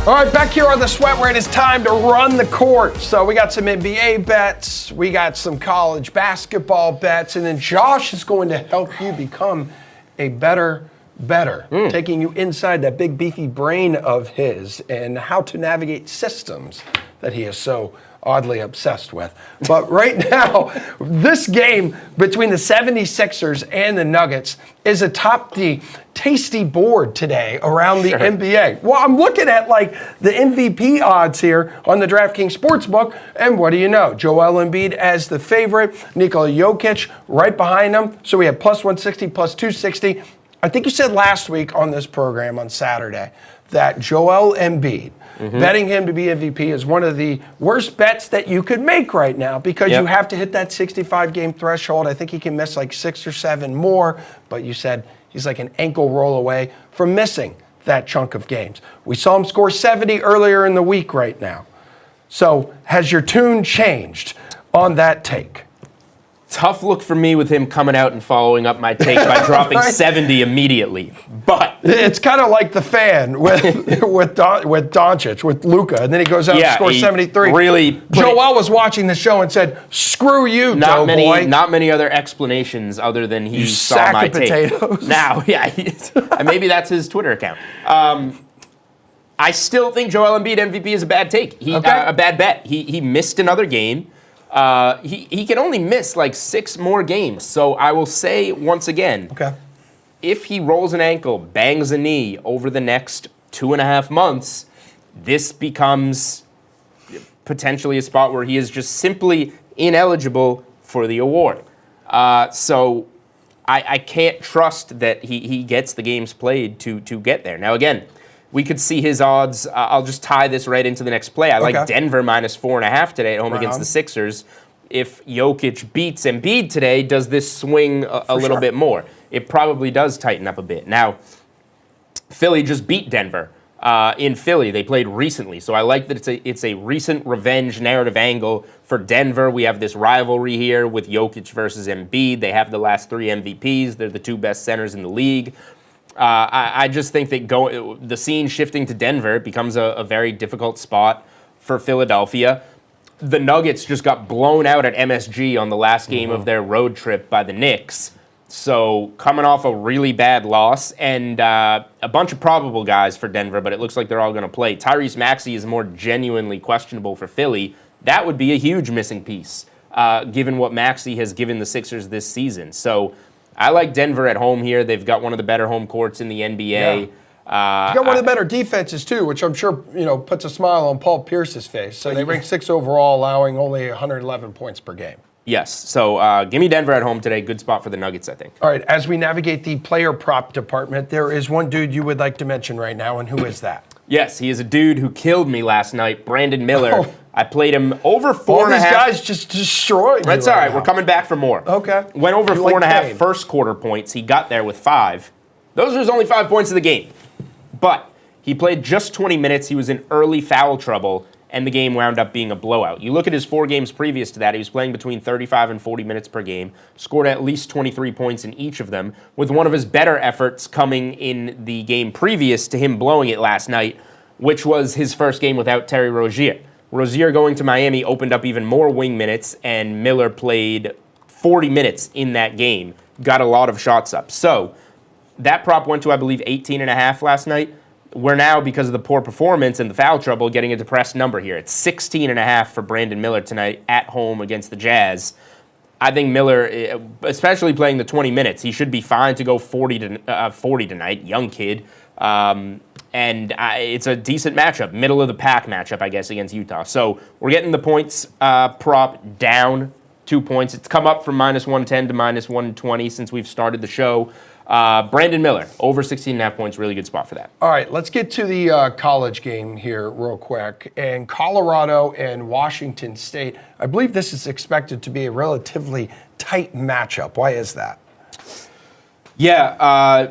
All right, back here on the Sweat Where it is time to run the court. So we got some NBA bets, we got some college basketball bets, and then Josh is going to help you become a better, taking you inside that big beefy brain of his and how to navigate systems that he is so oddly obsessed with. But right now, this game between the 76ers and the Nuggets is atop the tasty board today around the NBA. Well, I'm looking at like the MVP odds here on the DraftKings Sportsbook, and what do you know? Joel Embiid as the favorite, Nikola Jokic right behind him. So we have plus 160, plus 260. I think you said last week on this program on Saturday that Joel Embiid, betting him to be MVP is one of the worst bets that you could make right now because you have to hit that 65-game threshold. I think he can miss like 6 or 7 more, but you said he's like an ankle roll away from missing that chunk of games. We saw him score 70 earlier in the week right now. So has your tune changed on that take? Tough look for me with him coming out and following up my take by dropping 70 immediately. But it's kind of like the fan with Doncic, with Luka, and then he goes out and scores 73. Really, Joel was watching the show and said, "Screw you, doughboy." Not many other explanations other than he saw my take. Potatoes. Now, and maybe that's his Twitter account. I still think Joel Embiid MVP is a bad take. A bad bet. He missed another game. He can only miss like 6 more games. So I will say once again, if he rolls an ankle, bangs a knee over the next 2.5 months, this becomes potentially a spot where he is just simply ineligible for the award. So I can't trust that he gets the games played to get there. Now again, we could see his odds. I'll just tie this right into the next play. I like Denver minus 4.5 today at home against the Sixers. If Jokic beats Embiid today, does this swing a little bit more? It probably does tighten up a bit. Now, Philly just beat Denver in Philly. They played recently, so I like that it's a recent revenge narrative angle for Denver. We have this rivalry here with Jokic versus Embiid. They have the last 3 MVPs. They're the 2 best centers in the league. I just think that the scene shifting to Denver becomes a very difficult spot for Philadelphia. The Nuggets just got blown out at MSG on the last game of their road trip by the Knicks. So coming off a really bad loss and a bunch of probable guys for Denver, but it looks like they're all going to play. Tyrese Maxey is more genuinely questionable for Philly. That would be a huge missing piece, given what Maxey has given the Sixers this season. So I like Denver at home here. They've got one of the better home courts in the NBA. Yeah. You got one of the better defenses too, which I'm sure puts a smile on Paul Pierce's face. So they rank 6th overall, allowing only 111 points per game. Yes. So give me Denver at home today. Good spot for the Nuggets, I think. All right. As we navigate the player prop department, there is one dude you would like to mention right now, and who is that? Yes, he is a dude who killed me last night, Brandon Miller. Oh. I played him over 4.5. All these guys just destroyed. That's all right. We're coming back for more. Okay. Went over 4.5 first quarter points. He got there with 5. Those are his only 5 points of the game. But he played just 20 minutes. He was in early foul trouble, and the game wound up being a blowout. You look at his 4 games previous to that, he was playing between 35 and 40 minutes per game, scored at least 23 points in each of them, with one of his better efforts coming in the game previous to him blowing it last night, which was his first game without Terry Rozier. Rozier going to Miami opened up even more wing minutes, and Miller played 40 minutes in that game, got a lot of shots up. So that prop went to, I believe, 18.5 last night. We're now, because of the poor performance and the foul trouble, getting a depressed number here. It's 16.5 for Brandon Miller tonight at home against the Jazz. I think Miller, especially playing the 20 minutes, he should be fine to go 40 tonight, young kid. And it's a decent matchup, middle of the pack matchup, I guess, against Utah. So we're getting the points prop down 2 points. It's come up from minus 110 to minus 120 since we've started the show. Brandon Miller, over 16.5 points, really good spot for that. All right, let's get to the college game here real quick. And Colorado and Washington State, I believe this is expected to be a relatively tight matchup. Why is that? Yeah,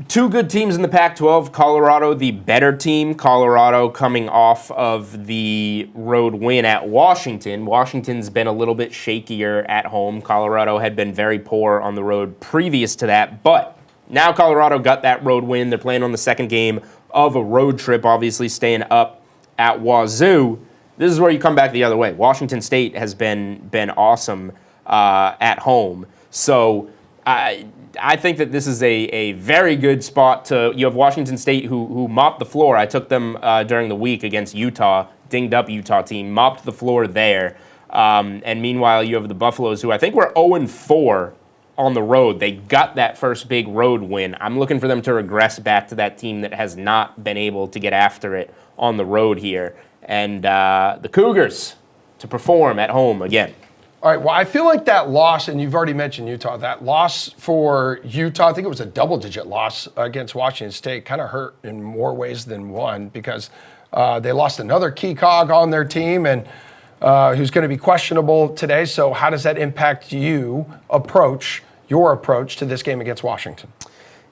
2 good teams in the Pac-12. Colorado, the better team. Colorado coming off of the road win at Washington. Washington's been a little bit shakier at home. Colorado had been very poor on the road previous to that. But now Colorado got that road win. They're playing on the second game of a road trip, obviously staying up at Wazoo. This is where you come back the other way. Washington State has been awesome at home. So I think that this is a very good spot to. You have Washington State who mopped the floor. I took them during the week against Utah, dinged up Utah team, mopped the floor there. And meanwhile, you have the Buffaloes, who I think were 0-4 on the road. They got that first big road win. I'm looking for them to regress back to that team that has not been able to get after it on the road here. And the Cougars to perform at home again. All right, well, I feel like that loss, and you've already mentioned Utah, that loss for Utah, I think it was a double-digit loss against Washington State, kind of hurt in more ways than one because they lost another key cog on their team and who's going to be questionable today. So how does that impact your approach to this game against Washington?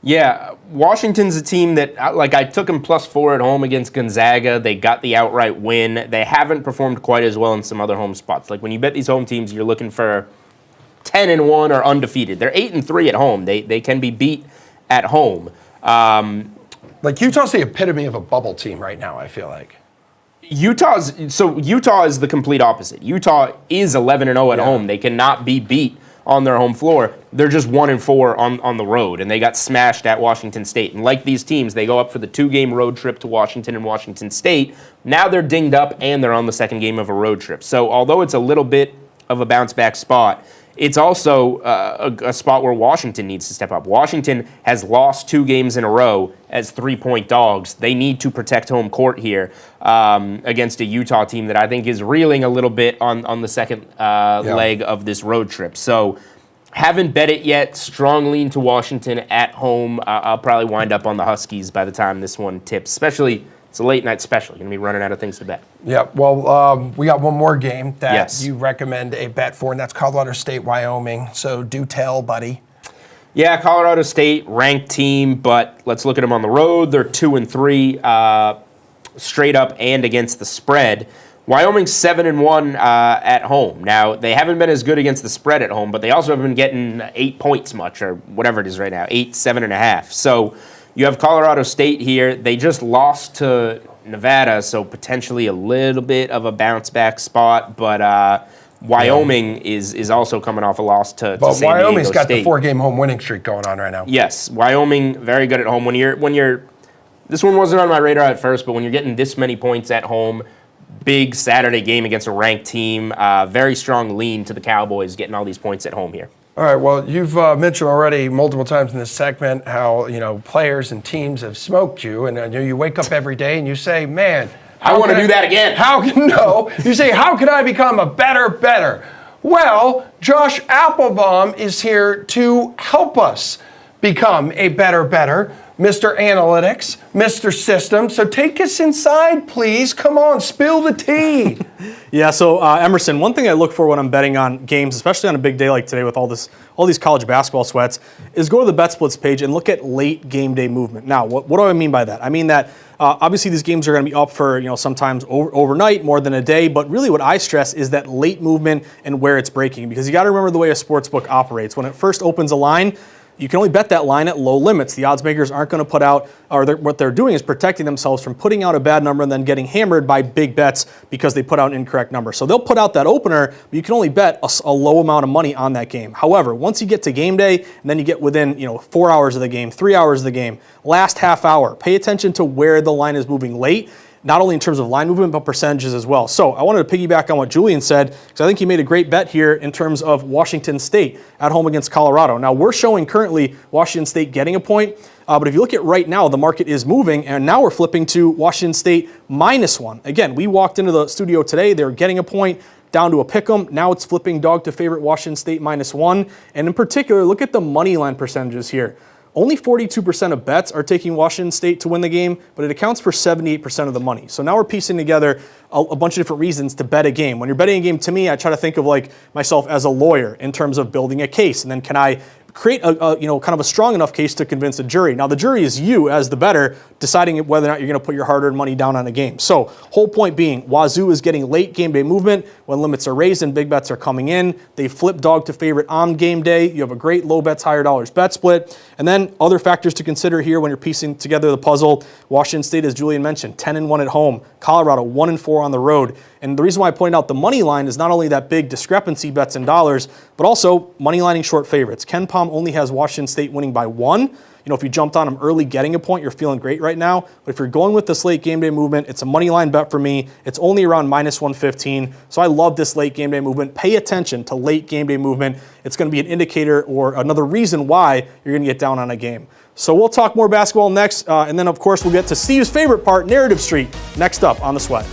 Yeah, Washington's a team that, I took them +4 at home against Gonzaga. They got the outright win. They haven't performed quite as well in some other home spots. Like when you bet these home teams, you're looking for 10-1 or undefeated. They're 8-3 at home. They can be beat at home. Utah's the epitome of a bubble team right now, I feel like. Utah is the complete opposite. Utah is 11-0 at home. They cannot be beat on their home floor. They're just 1-4 on the road, and they got smashed at Washington State. And like these teams, they go up for the 2-game road trip to Washington and Washington State. Now they're dinged up, and they're on the second game of a road trip. So although it's a little bit of a bounce-back spot, it's also a spot where Washington needs to step up. Washington has lost 2 games in a row as 3-point dogs. They need to protect home court here against a Utah team that I think is reeling a little bit on the second leg of this road trip. So haven't bet it yet. Strong lean to Washington at home. I'll probably wind up on the Huskies by the time this one tips, especially it's a late night special. You're going to be running out of things to bet. Yeah, well, we got one more game that you recommend a bet for, and that's Colorado State, Wyoming. So do tell, buddy. Yeah, Colorado State, ranked team, but let's look at them on the road. They're 2-3 straight up and against the spread. Wyoming's 7-1 at home. Now, they haven't been as good against the spread at home, but they also haven't been getting 8 points much, or whatever it is right now, 7.5. So you have Colorado State here. They just lost to Nevada, so potentially a little bit of a bounce-back spot. But Wyoming is also coming off a loss to San Diego State. But Wyoming's got the 4-game home winning streak going on right now. Yes, Wyoming very good at home. When you're this one wasn't on my radar at first, but when you're getting this many points at home, big Saturday game against a ranked team, very strong lean to the Cowboys getting all these points at home here. All right, well, you've mentioned already multiple times in this segment how, players and teams have smoked you, and you wake up every day and you say, man, I want to do that again. You say, how can I become a better? Well, Josh Applebaum is here to help us become a better. Mr. Analytics, Mr. System. So take us inside, please. Come on, spill the tea. Yeah, so Emerson, one thing I look for when I'm betting on games, especially on a big day like today with all these college basketball sweats, is go to the Bet Splits page and look at late game day movement. Now, what do I mean by that? I mean that obviously these games are going to be up for sometimes overnight, more than a day, but really what I stress is that late movement and where it's breaking, because you got to remember the way a sports book operates. When it first opens a line, you can only bet that line at low limits. The odds makers aren't going to put out, what they're doing is protecting themselves from putting out a bad number and then getting hammered by big bets because they put out an incorrect number. So they'll put out that opener, but you can only bet a low amount of money on that game. However, once you get to game day, and then you get within 4 hours of the game, 3 hours of the game, last half hour, pay attention to where the line is moving late, not only in terms of line movement, but percentages as well. So I wanted to piggyback on what Julian said, because I think he made a great bet here in terms of Washington State at home against Colorado. Now, we're showing currently Washington State getting a point, but if you look at right now, the market is moving, and now we're flipping to Washington State -1. Again, we walked into the studio today, they were getting a point, down to a pick'em. Now it's flipping dog to favorite Washington State -1. And in particular, look at the money line percentages here. Only 42% of bets are taking Washington State to win the game, but it accounts for 78% of the money. So now we're piecing together a bunch of different reasons to bet a game. When you're betting a game, to me, I try to think of like myself as a lawyer in terms of building a case. And then can I create a kind of a strong enough case to convince a jury. Now the jury is you as the bettor deciding whether or not you're going to put your hard-earned money down on a game. So whole point being, Wazoo is getting late game day movement when limits are raised and big bets are coming in. They flip dog to favorite on game day. You have a great low bets, higher dollars bet split. And then other factors to consider here when you're piecing together the puzzle. Washington State, as Julian mentioned, 10-1 at home. Colorado 1-4 on the road. And the reason why I pointed out the money line is not only that big discrepancy bets in dollars, but also money lining short favorites. Ken Palm only has Washington State winning by 1. If you jumped on them early getting a point, you're feeling great right now. But if you're going with this late game day movement, it's a money line bet for me. It's only around -115. So I love this late game day movement. Pay attention to late game day movement. It's going to be an indicator or another reason why you're going to get down on a game. So we'll talk more basketball next. And then, of course, we'll get to Steve's favorite part, Narrative Street, next up on The Sweat.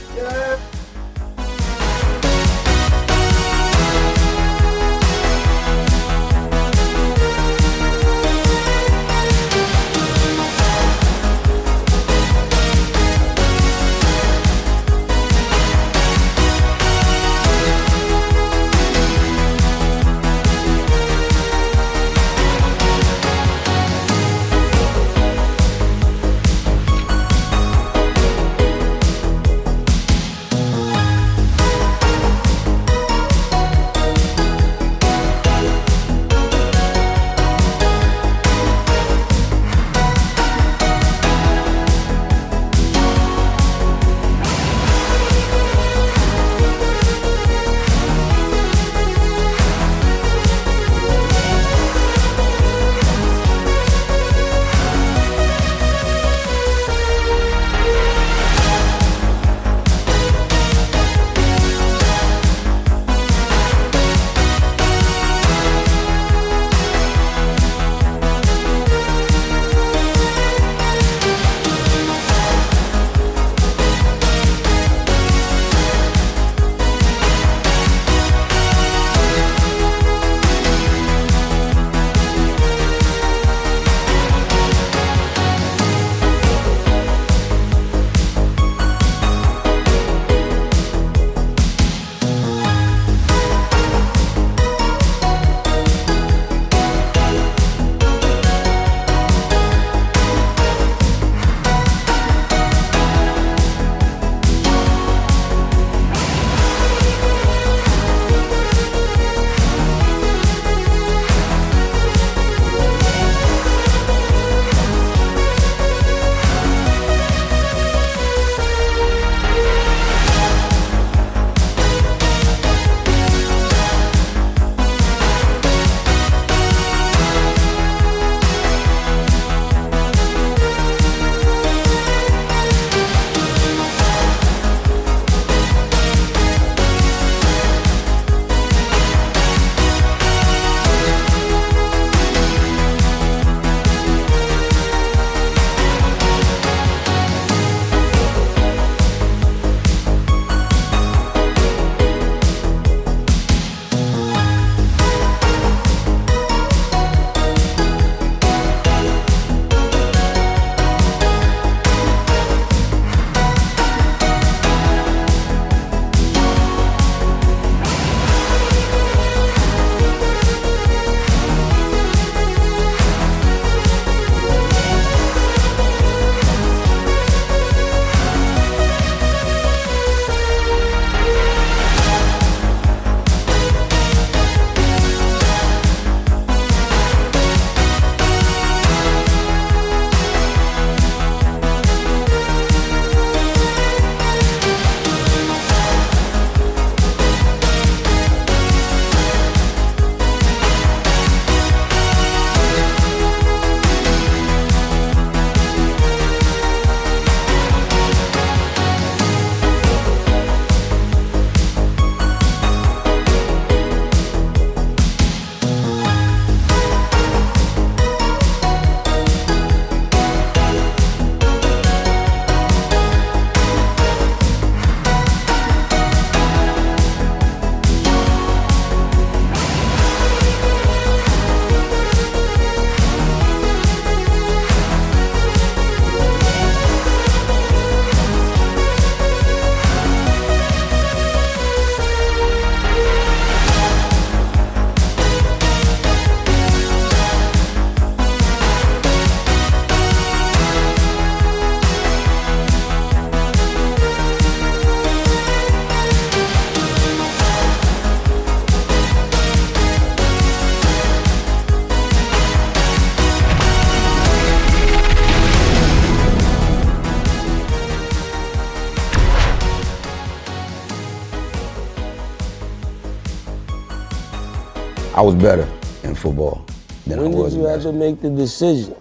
was better in football than I When was did in you have to make the decision?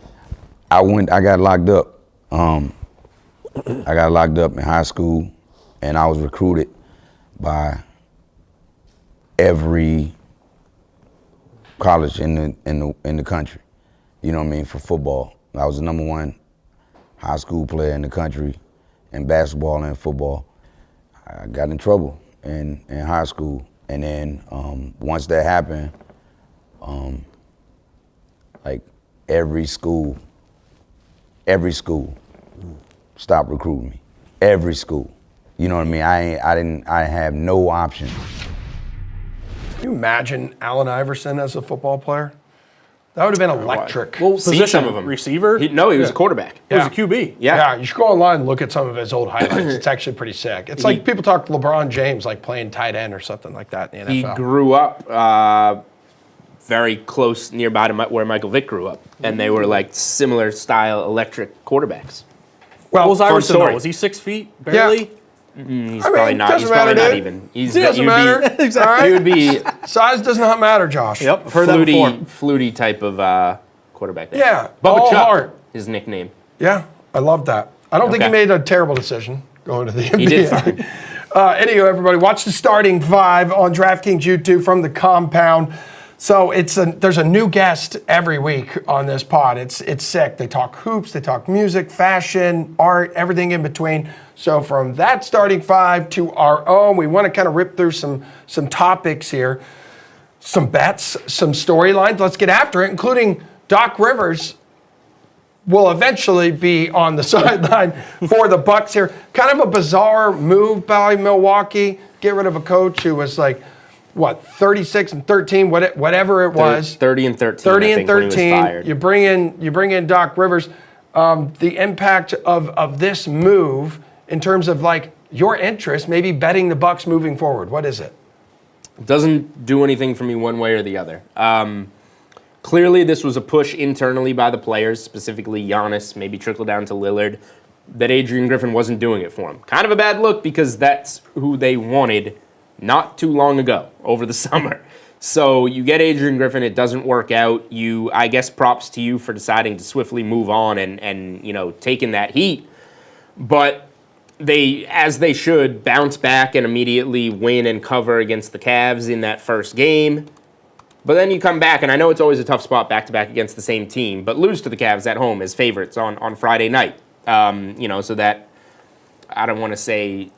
I got locked up. I got locked up in high school, and I was recruited by every college in the country. You know what I mean, for football. I was the #1 high school player in the country in basketball and football. I got in trouble in high school, and then once that happened, like every school stopped recruiting me. Every school. You know what I mean? I have no options. Can you imagine Allen Iverson as a football player? That would have been electric. Well, Seen position, some of them. receiver. He was a quarterback. He was a QB. Yeah. You should go online and look at some of his old highlights. It's actually pretty sick. It's like people talk LeBron James like playing tight end or something like that in the He NFL. grew up very close nearby to where Michael Vick grew up, and they were like similar style electric quarterbacks. Well, What was Iverson story. though? Was he 6 feet? Barely? He's I mean, probably not. doesn't He's probably matter, not dude. even. It doesn't matter. Exactly. All right? He would be Size does not matter, Josh. Yep, I've heard that before. fluty type of quarterback. There. Yeah, Bubba all Chuck, heart. his nickname. Yeah, I love that. I don't think he Okay. made a terrible decision going to the NBA. He did fine. Anyway, everybody, watch the starting five on DraftKings YouTube from the compound. So there's a new guest every week on this pod. It's sick. They talk hoops, they talk music, fashion, art, everything in between. So from that starting five to our own, we want to kind of rip through some topics here, some bets, some storylines. Let's get after it, including Doc Rivers will eventually be on the sideline for the Bucks here. Kind of a bizarre move by Milwaukee. Get rid of a coach who was like, 36-13, whatever it was. 30 and 13. 30 I and think, when he was 13. fired. You bring in Doc Rivers. The impact of this move in terms of like your interest, maybe betting the Bucks moving forward. What is it? Doesn't do anything for me one way or the other. Clearly, this was a push internally by the players, specifically Giannis, maybe trickle down to Lillard, that Adrian Griffin wasn't doing it for him. Kind of a bad look because that's who they wanted not too long ago, over the summer. So you get Adrian Griffin, it doesn't work out. I guess props to you for deciding to swiftly move on and taking that heat. But they, as they should, bounce back and immediately win and cover against the Cavs in that first game. But then you come back, and I know it's always a tough spot back-to-back against the same team, but lose to the Cavs at home as favorites on Friday night. So that, I don't want to say,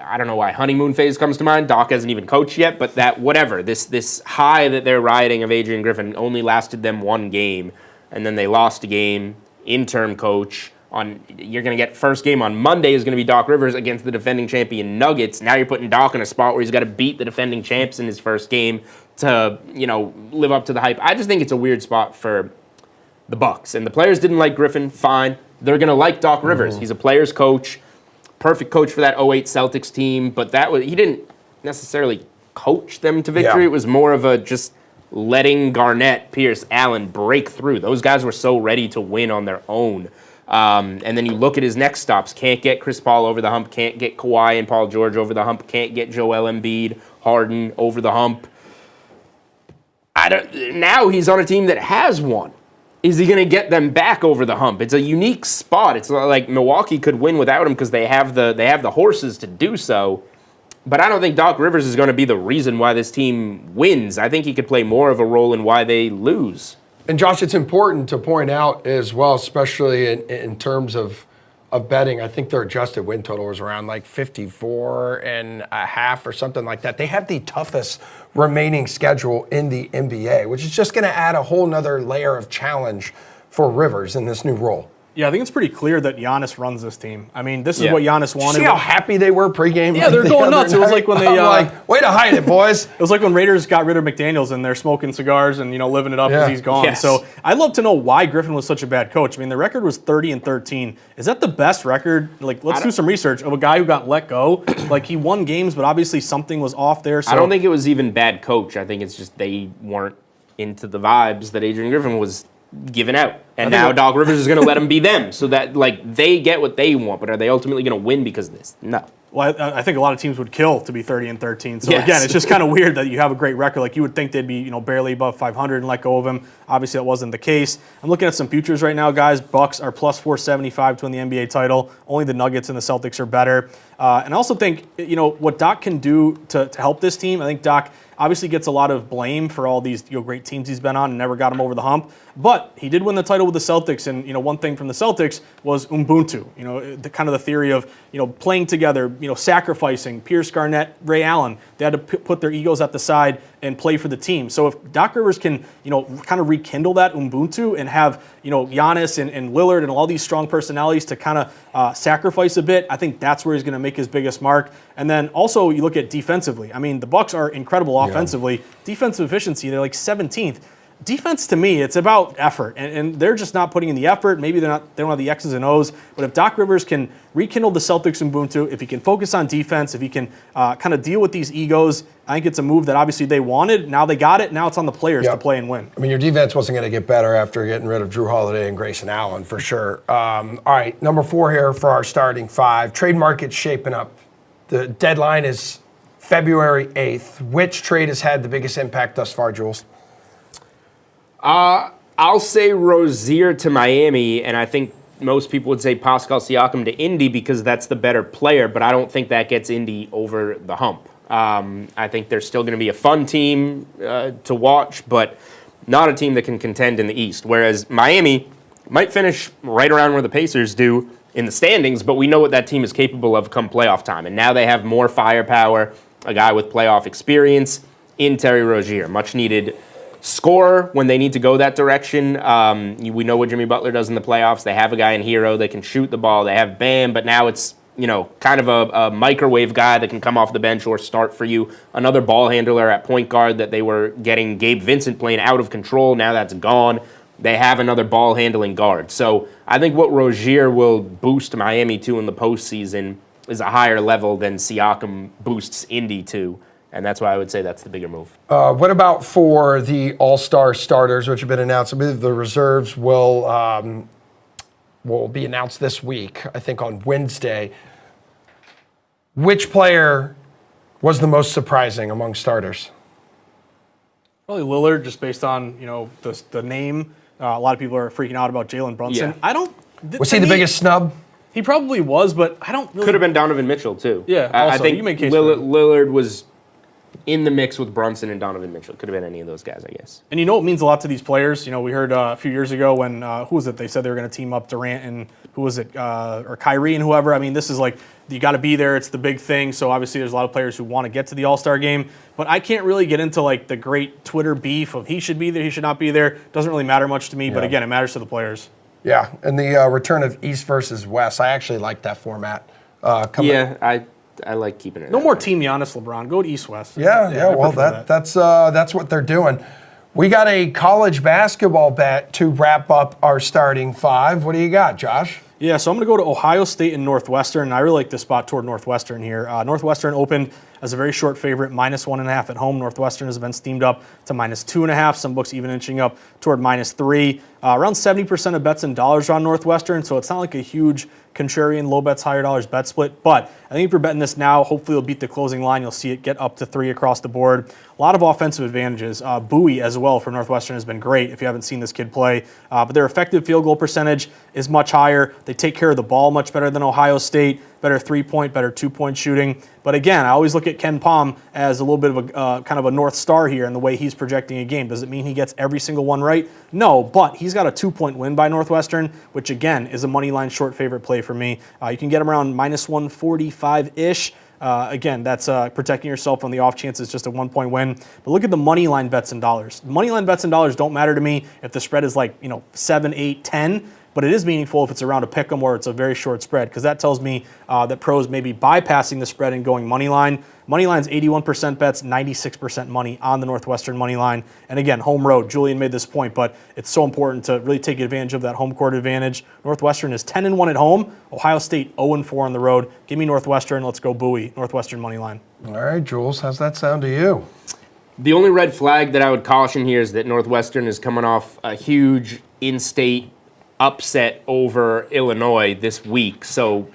I don't know why honeymoon phase comes to mind. Doc hasn't even coached yet, but that whatever, this high that they're riding of Adrian Griffin only lasted them one game, and then they lost a game, interim coach. You're going to get first game on Monday is going to be Doc Rivers against the defending champion Nuggets. Now you're putting Doc in a spot where he's got to beat the defending champs in his first game to, live up to the hype. I just think it's a weird spot for the Bucks. And the players didn't like Griffin, fine. They're going to like Doc Rivers. He's a player's coach. Perfect coach for that 08 Celtics team, but he didn't necessarily coach them to victory. Yeah. It was more of a just letting Garnett, Pierce, Allen break through. Those guys were so ready to win on their own. And then you look at his next stops. Can't get Chris Paul over the hump. Can't get Kawhi and Paul George over the hump. Can't get Joel Embiid, Harden over the hump. Now he's on a team that has won. Is he going to get them back over the hump? It's a unique spot. It's like Milwaukee could win without him because they have the horses to do so. But I don't think Doc Rivers is going to be the reason why this team wins. I think he could play more of a role in why they lose. And Josh, it's important to point out as well, especially in terms of betting, I think their adjusted win total is around like 54.5 or something like that. They have the toughest remaining schedule in the NBA, which is just going to add a whole nother layer of challenge for Rivers in this new role. Yeah, I think it's pretty clear that Giannis runs this team. I mean, this is what Giannis wanted. See how happy they were pregame? Yeah, they're going nuts. It was like when they way to hide it, boys. It was like when Raiders got rid of McDaniels and they're smoking cigars and living it up as he's gone. Yes. So I'd love to know why Griffin was such a bad coach. I mean, the record was 30 and 13. Is that the best record? Like, let's do some research of a guy who got let go. Like, he won games, but obviously something was off there. So I don't think it was even bad coach. I think it's just they weren't into the vibes that Adrian Griffin was giving out. And now Doc Rivers is going to let them be them so that, they get what they want. But are they ultimately going to win because of this? No. Well, I think a lot of teams would kill to be 30-13. So Yes. again, it's just kind of weird that you have a great record. Like you would think they'd be, barely above 500 and let go of him. Obviously, that wasn't the case. I'm looking at some futures right now, guys. Bucks are plus 475 to win the NBA title. Only the Nuggets and the Celtics are better. And I also think, what Doc can do to help this team. I think Doc obviously gets a lot of blame for all these great teams he's been on and never got him over the hump. But he did win the title with the Celtics, and one thing from the Celtics was Ubuntu. The kind of the theory of playing together, sacrificing. Pierce, Garnett, Ray Allen, they had to put their egos at the side and play for the team. So if Doc Rivers can kind of rekindle that Ubuntu and have Giannis and Lillard and all these strong personalities to kind of sacrifice a bit, I think that's where he's going to make his biggest mark. And then also you look at defensively. I mean, the Bucks are incredible offensively. Defensive efficiency, they're like 17th. Defense, to me, it's about effort, and they're just not putting in the effort. Maybe they don't have the X's and O's, but if Doc Rivers can rekindle the Celtics Ubuntu, if he can focus on defense, if he can kind of deal with these egos, I think it's a move that obviously they wanted. Now they got it. Now it's on the players to play and win. I mean, your defense wasn't going to get better after getting rid of Drew Holiday and Grayson Allen, for sure. All right, number 4 here for our starting 5. Trade market's shaping up. The deadline is February 8th. Which trade has had the biggest impact thus far, Jules? I'll say Rozier to Miami, and I think most people would say Pascal Siakam to Indy because that's the better player, but I don't think that gets Indy over the hump. I think they're still going to be a fun team to watch, but not a team that can contend in the East, whereas Miami might finish right around where the Pacers do in the standings, but we know what that team is capable of come playoff time, and now they have more firepower, a guy with playoff experience in Terry Rozier, much needed scorer when they need to go that direction. We know what Jimmy Butler does in the playoffs. They have a guy in Hero that can shoot the ball. They have Bam, but now it's kind of a microwave guy that can come off the bench or start for you. Another ball handler at point guard that they were getting Gabe Vincent playing out of control. Now that's gone. They have another ball handling guard. So I think what Rozier will boost Miami to in the postseason is a higher level than Siakam boosts Indy to. And that's why I would say that's the bigger move. What about for the all-star starters, which have been announced? I believe the reserves will be announced this week, I think on Wednesday. Which player was the most surprising among starters? Probably Lillard, just based on the name. A lot of people are freaking out about Jalen Brunson. Yeah. Was he the biggest snub? He probably was, but I don't really. Could have been Donovan Mitchell, too. Yeah, I also, think you make case Lillard was in the mix with Brunson and Donovan Mitchell. Could have been any of those guys, I guess. And it means a lot to these players. We heard a few years ago when, who was it? They said they were going to team up Durant and who was it? Or Kyrie and whoever. I mean, this is like, you got to be there. It's the big thing. So obviously there's a lot of players who want to get to the All-Star game. But I can't really get into like the great Twitter beef of he should be there, he should not be there. Doesn't really matter much to me. Yeah. But again, it matters to the players. Yeah, and the return of East versus West. I actually like that format. I like keeping it. No more Team Giannis, LeBron. Go to East-West. Yeah. Well, that's what they're doing. We got a college basketball bet to wrap up our starting 5. What do you got, Josh? Yeah, so I'm going to go to Ohio State and Northwestern. I really like this spot toward Northwestern here. Northwestern opened as a very short favorite, -1.5 at home. Northwestern has been steamed up to -2.5. Some books even inching up toward -3. Around 70% of bets in dollars are on Northwestern, so it's not like a huge contrarian, low bets, higher dollars bet split. But I think if you're betting this now, hopefully you'll beat the closing line. You'll see it get up to 3 across the board. A lot of offensive advantages. Bowie as well for Northwestern has been great if you haven't seen this kid play. But their effective field goal percentage is much higher. They take care of the ball much better than Ohio State. Better 3-point, better 2-point shooting. But again, I always look at Ken Pom as a little bit of a kind of a North Star here in the way he's projecting a game. Does it mean he gets every single one right? No, but he's got a 2-point win by Northwestern, which again is a money line short favorite play for me. You can get him around -145-ish. Again, that's protecting yourself on the off chance it's just a 1-point win. But look at the money line bets in dollars. Money line bets in dollars don't matter to me if the spread is like 7, 8, 10. But it is meaningful if it's around a pick'em or it's a very short spread, because that tells me that pros may be bypassing the spread and going money line. Money line's 81% bets, 96% money on the Northwestern money line. And again, home road. Julian made this point, but it's so important to really take advantage of that home court advantage. Northwestern is 10-1 at home. Ohio State 0-4 on the road. Give me Northwestern. Let's go Bowie. Northwestern money line. All right, Jules, how's that sound to you? The only red flag that I would caution here is that Northwestern is coming off a huge in-state upset over Illinois this week. So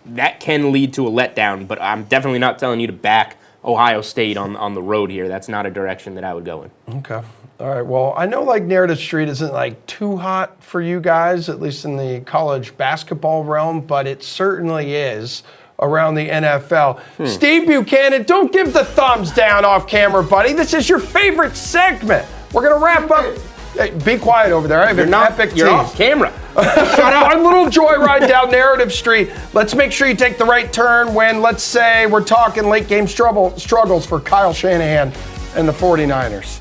that can lead to a letdown, but I'm definitely not telling you to back Ohio State on the road here. That's not a direction that I would go in. Okay. All right. Well, I know like Narrative Street isn't like too hot for you guys, at least in the college basketball realm, but it certainly is around the NFL. Steve Buchanan, don't give the thumbs down off camera, buddy. This is your favorite segment. We're going to wrap up. Hey, be quiet over there. I have an epic You're team. off camera. Shut up. One little joyride down Narrative Street. Let's make sure you take the right turn when, let's say, we're talking late game struggles for Kyle Shanahan and the 49ers.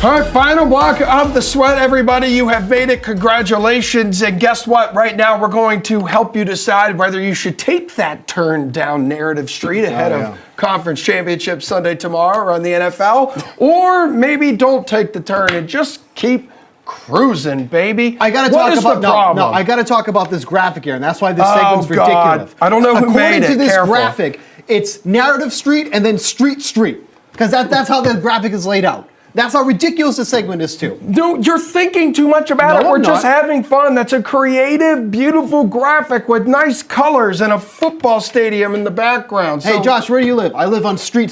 All right, final block of the sweat, everybody. You have made it. Congratulations. And guess what? Right now, we're going to help you decide whether you should take that turn down Narrative Street ahead of Conference Championship Sunday tomorrow on the NFL, or maybe don't take the turn and just keep cruising, baby. I got to talk about I got to talk about this graphic here, and that's why this segment's ridiculous. I don't know who made it. According to this Careful. graphic, it's Narrative Street and then Street, because that's how the graphic is laid out. That's how ridiculous the segment is too. Dude, you're thinking too much about it. We're just having fun. That's a creative, beautiful graphic with nice colors and a football stadium in the background. Hey, Josh, where do you live? I live on Street.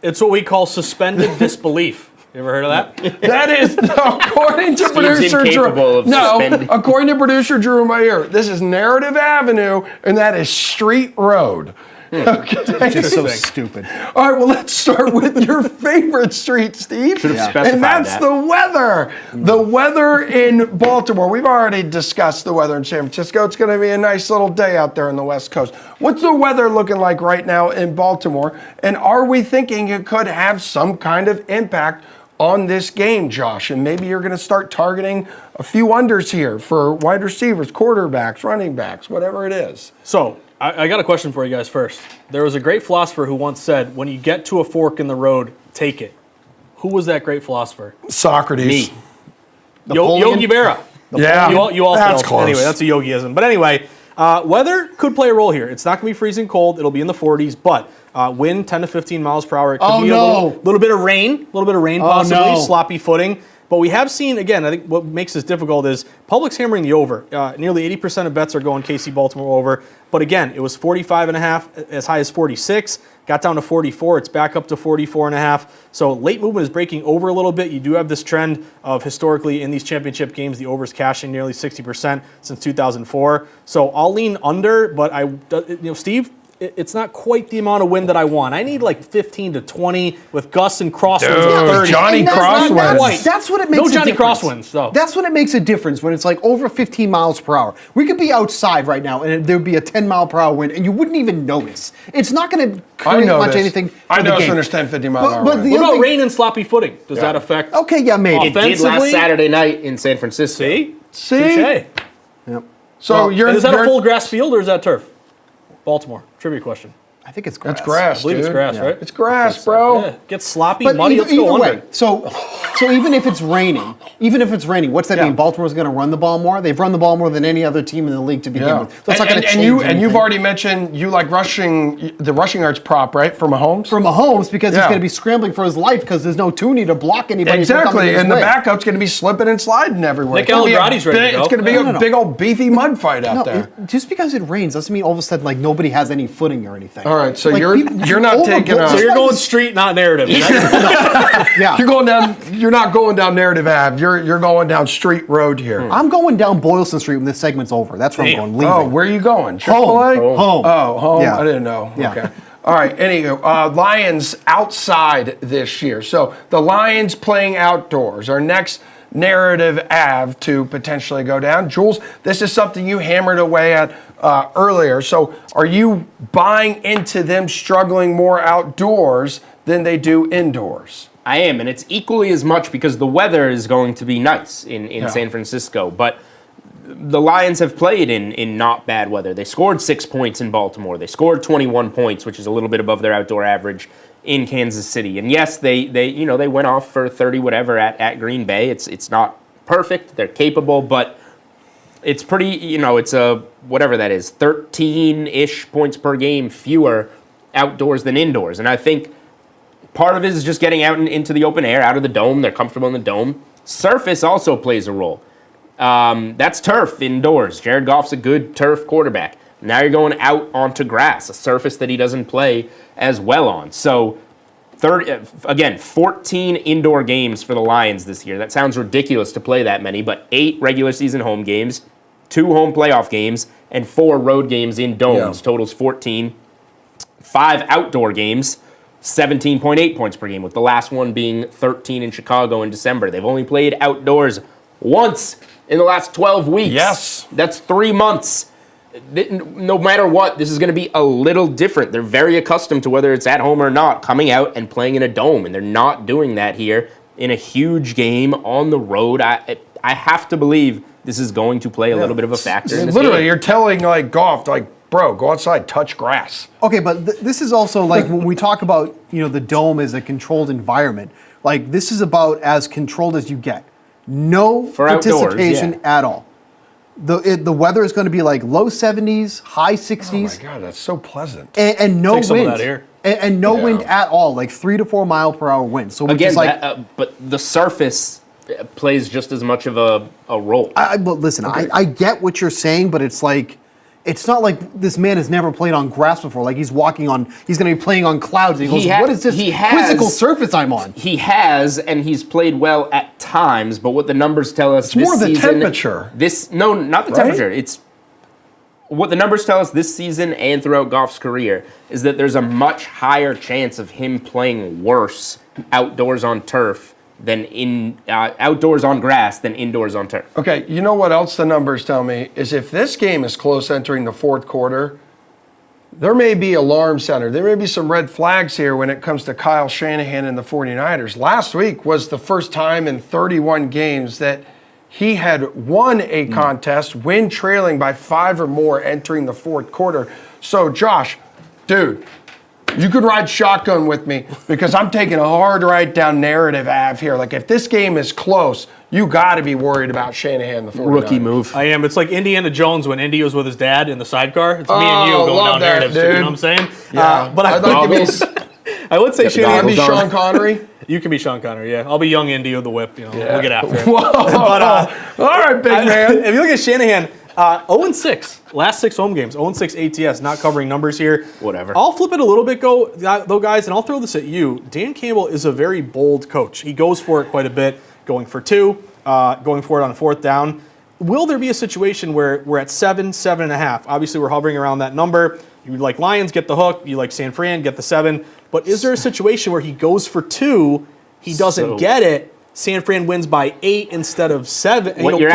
It's what we call suspended disbelief. You ever heard of that? That is, according to producer Drew. According to producer Drew in my ear, this is Narrative Avenue, and that is Street Road. Okay. It's just so stupid. All right, well, let's start with your favorite street, Steve. Should have specified and that's that. the weather. The weather in Baltimore. We've already discussed the weather in San Francisco. It's going to be a nice little day out there on the West Coast. What's the weather looking like right now in Baltimore? And are we thinking it could have some kind of impact on this game, Josh? And maybe you're going to start targeting a few unders here for wide receivers, quarterbacks, running backs, whatever it is. So, I got a question for you guys first. There was a great philosopher who once said, when you get to a fork in the road, take it. Who was that great philosopher? Socrates. Me. Yogi Berra. Yeah, You all that's failed. close. Anyway, that's a Yogiism. But anyway, weather could play a role here. It's not going to be freezing cold. It'll be in the 40s, but wind 10 to 15 miles per hour. It could be a little bit of rain, possibly, sloppy footing. But we have seen, again, I think what makes this difficult is public's hammering the over. Nearly 80% of bets are going KC Baltimore over. But again, it was 45.5, as high as 46. Got down to 44. It's back up to 44.5. So late movement is breaking over a little bit. You do have this trend of historically in these championship games, the overs cashing nearly 60% since 2004. So I'll lean under, but Steve, it's not quite the amount of wind that I want. I need like 15 to 20 with gusts and crosswinds of 30. Johnny Crosswinds. That's what it makes a Johnny difference. Crosswinds, though. That's what it makes a difference when it's like over 15 miles per hour. We could be outside right now and there would be a 10 mile per hour wind and you wouldn't even notice. It's not going to create much anything for I the know game. it's 50 mile an hour but wind. What about rain and sloppy footing? Does that affect? Okay, yeah, maybe. It did last Saturday night in San Francisco. See? See? Yep. So Is that a full grass field or is that turf? Baltimore. Trivia question. I think it's grass. That's grass, I believe it's dude. grass, right? It's grass, bro. Yeah. Gets sloppy, But muddy. Let's go either under. way, so even if it's raining, what's that mean? Baltimore's going to run the ball more? They've run the ball more than any other team in the league to begin with. So it's not going to change anything. you've already mentioned you like the rushing yards prop, right, for Mahomes? For Mahomes, because he's going to be scrambling for his life because there's no Tooney to block anybody. Exactly, and the backup's going to be slipping and sliding everywhere. Nick Allen's ready to go. It's going to be a big old beefy mud fight out there. Just because it rains doesn't mean all of a sudden like nobody has any footing or anything. All right, so Like, you're not taking So you're going street, not narrative. Yeah. You're going down. You're not going down Narrative Ave. You're going down Street Road here. I'm going down Boylston Street when this segment's over. That's where I'm going. Leaving. Oh, where are you going? Home. Chick-fil-A? Home. Oh, home. Yeah. I didn't know. Yeah. Okay. All right. Anywho, Lions outside this year. So the Lions playing outdoors. Our next Narrative Ave to potentially go down. Jules, this is something you hammered away at earlier. So are you buying into them struggling more outdoors than they do indoors? I am, and it's equally as much because the weather is going to be nice in San Francisco. But the Lions have played in not bad weather. They scored 6 points in Baltimore. They scored 21 points, which is a little bit above their outdoor average in Kansas City. And yes, they went off for 30 whatever at Green Bay. It's not perfect. They're capable, but it's pretty, it's a whatever that is, 13-ish points per game fewer outdoors than indoors. And I think part of it is just getting out into the open air, out of the dome. They're comfortable in the dome. Surface also plays a role. That's turf indoors. Jared Goff's a good turf quarterback. Now you're going out onto grass, a surface that he doesn't play as well on. So, 14 indoor games for the Lions this year. That sounds ridiculous to play that many, but 8 regular season home games, 2 home playoff games, and 4 road games in domes. Totals 14. 5 outdoor games, 17.8 points per game, with the last one being 13 in Chicago in December. They've only played outdoors once in the last 12 weeks. Yes. That's 3 months. No matter what, this is going to be a little different. They're very accustomed to, whether it's at home or not, coming out and playing in a dome, and they're not doing that here in a huge game on the road. I have to believe this is going to play a little bit of a factor in this Literally, game. you're telling like Goff, like, bro, go outside, touch grass. Okay, but this is also like when we talk about, the dome as a controlled environment, like this is about as controlled as you get. No For outdoors, participation at all. The weather is going to be like low 70s, high 60s. Oh my God, that's so pleasant. And no Take some of wind. that here. And no Yeah. wind at all, like 3 to 4 mile per hour wind. So which Again, is like, but the surface plays just as much of a role. but listen, I get what you're saying, but it's like, it's not like this man has never played on grass before. Like he's going to be playing on clouds. And he goes, what is this physical surface I'm on? He has, and he's played well at times, but what the numbers tell us It's more the season, temperature. No, not the Right? temperature. It's what the numbers tell us this season and throughout Goff's career is that there's a much higher chance of him playing worse outdoors on turf than outdoors on grass than indoors on turf. Okay, you know what else the numbers tell me is if this game is close entering the fourth quarter, there may be alarm sounded. There may be some red flags here when it comes to Kyle Shanahan and the 49ers. Last week was the first time in 31 games that he had won a contest, win trailing by 5 or more entering the fourth quarter. So, Josh, dude, you could ride shotgun with me because I'm taking a hard ride down narrative Ave here. Like, if this game is close, you got to be worried about Shanahan, the 49ers. Rookie move. I am. It's like Indiana Jones when Indy was with his dad in the sidecar. It's me and you Oh, going love down that, narratives. dude. You know what I'm saying? Yeah. But I'd like to I would say be, Shanahan. I'd be Sean Connery. You can be Sean Connery, yeah. I'll be young Indy with the whip. We'll get after it. Whoa. All right, big man. If you look at Shanahan, 0-6, last 6 home games, 0-6 ATS, not covering numbers here. Whatever. I'll flip it a little bit, though, guys, and I'll throw this at you. Dan Campbell is a very bold coach. He goes for it quite a bit, going for 2, going for it on 4th down. Will there be a situation where we're at 7, 7.5? Obviously, we're hovering around that number. You like Lions, get the hook. You like San Fran, get the 7. But is there a situation where he goes for 2, he doesn't get it, San Fran wins by 8 instead of 7? What you're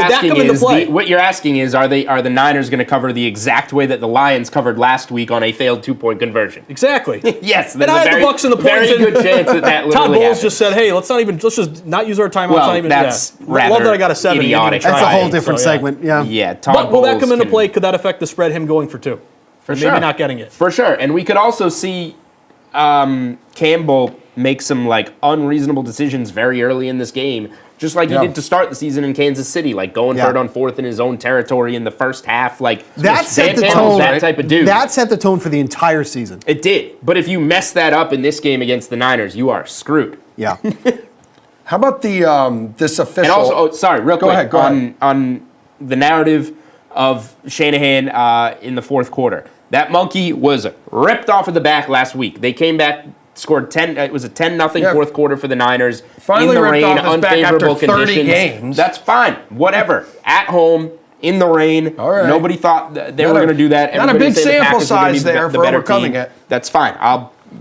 asking is, are the Niners going to cover the exact way that the Lions covered last week on a failed 2-point conversion? Exactly. Yes, And I had the Bucks and the points. very good chance that literally Todd Bowles happened. just said, "Hey, let's just not use our timeouts." Well, not even, that's rather love that I got a 7. You didn't even idiotic. try. That's a whole Right, different So, yeah. segment. Yeah. Yeah, Todd But will that Bowles come into can- play? Could that affect the spread? Him going for 2, For maybe sure. not getting it. For sure, and we could also see Campbell make some like unreasonable decisions very early in this game, just like he did to start the season in Kansas City, like going for it on 4th in his own territory in the first half. Like That set the Campbell's tone. that type of dude. That set the tone for the entire season. It did, but if you mess that up in this game against the Niners, you are screwed. Yeah. How about the this official? And also, sorry, real quick, Go ahead. on the narrative of Shanahan in the fourth quarter. That monkey was ripped off of the back last week. They came back, scored 10. It was a 10-0 fourth quarter for the Niners. Finally in the ripped rain, off his back after unfavorable 30 conditions. games. That's fine. Whatever. At home, in the rain. All right. Nobody thought that they Not were a- going to do that. not a Everybody big said the sample Packers were gonna be size there the for better overcoming team. it. That's fine.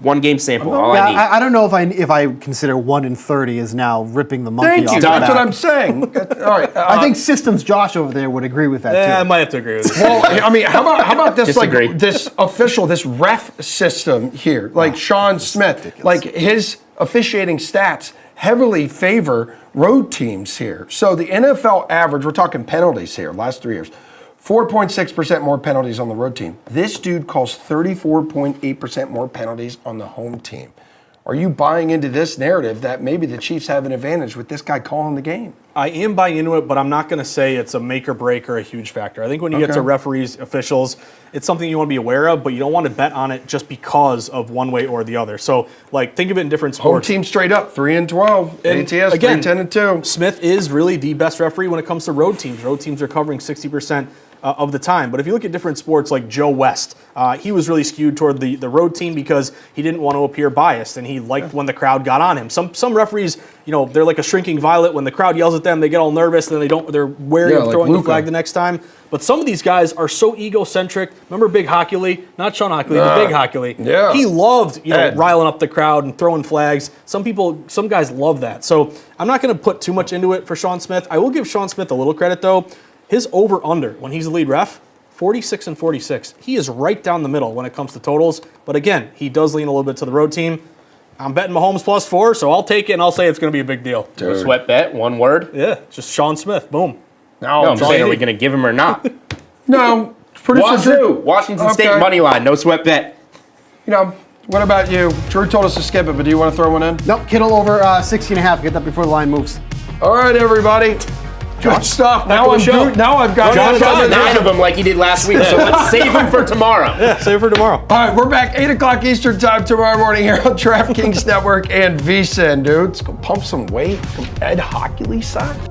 One game sample. All I need. I don't know if I consider 1-30 is now ripping the monkey Thank off you. the That's back. what I'm saying. All right. I think Systems Josh over there would agree with that too. I might have to agree with you. Well, I mean, how about this Disagree. like this official, this ref system here, like Sean Smith, like his officiating stats heavily favor road teams here. So the NFL average, we're talking penalties here, last 3 years, 4.6% more penalties on the road team. This dude calls 34.8% more penalties on the home team. Are you buying into this narrative that maybe the Chiefs have an advantage with this guy calling the game? I am buying into it, but I'm not going to say it's a make or break or a huge factor. I think when you get to referees, officials, it's something you want to be aware of, but you don't want to bet on it just because of one way or the other. So, like, think of it in different Home sports. team straight up, 3-12. And ATS, again, 3-10-2. Smith is really the best referee when it comes to road teams. Road teams are covering 60% of the time. But if you look at different sports like Joe West, he was really skewed toward the road team because he didn't want to appear biased and he liked when the crowd got on him. Some referees, they're like a shrinking violet. When the crowd yells at them, they get all nervous and they're wary of like throwing the Luka. flag the next time. But some of these guys are so egocentric. Remember Big Hockley? Not Sean Hockley, the Big Hockley. Yeah. He loved, Ed. riling up the crowd and throwing flags. Some guys love that. So I'm not going to put too much into it for Sean Smith. I will give Sean Smith a little credit though. His over/under when he's the lead ref, 46 and 46. He is right down the middle when it comes to totals. But again, he does lean a little bit to the road team. I'm betting Mahomes +4, so I'll take it and I'll say it's going to be a big deal. No sweat bet, one word. Yeah, just Sean Smith. Boom. No, I'm saying, are we going to give him or not? No, producer Drew. Washington State Okay. money line, no sweat bet. You know, what about you? Drew told us to skip it, but do you want to throw one in? Nope, Kittle over 60.5. Get that before the line moves. All right, everybody. Good stuff. Now I've got Josh does 9 of them like he did last week, so let's save him for tomorrow. Yeah, save it for tomorrow. All right, we're back 8 o'clock Eastern time tomorrow morning here on DraftKings Network and VSiN, dude. Let's go pump some weight from Ed Hockley side.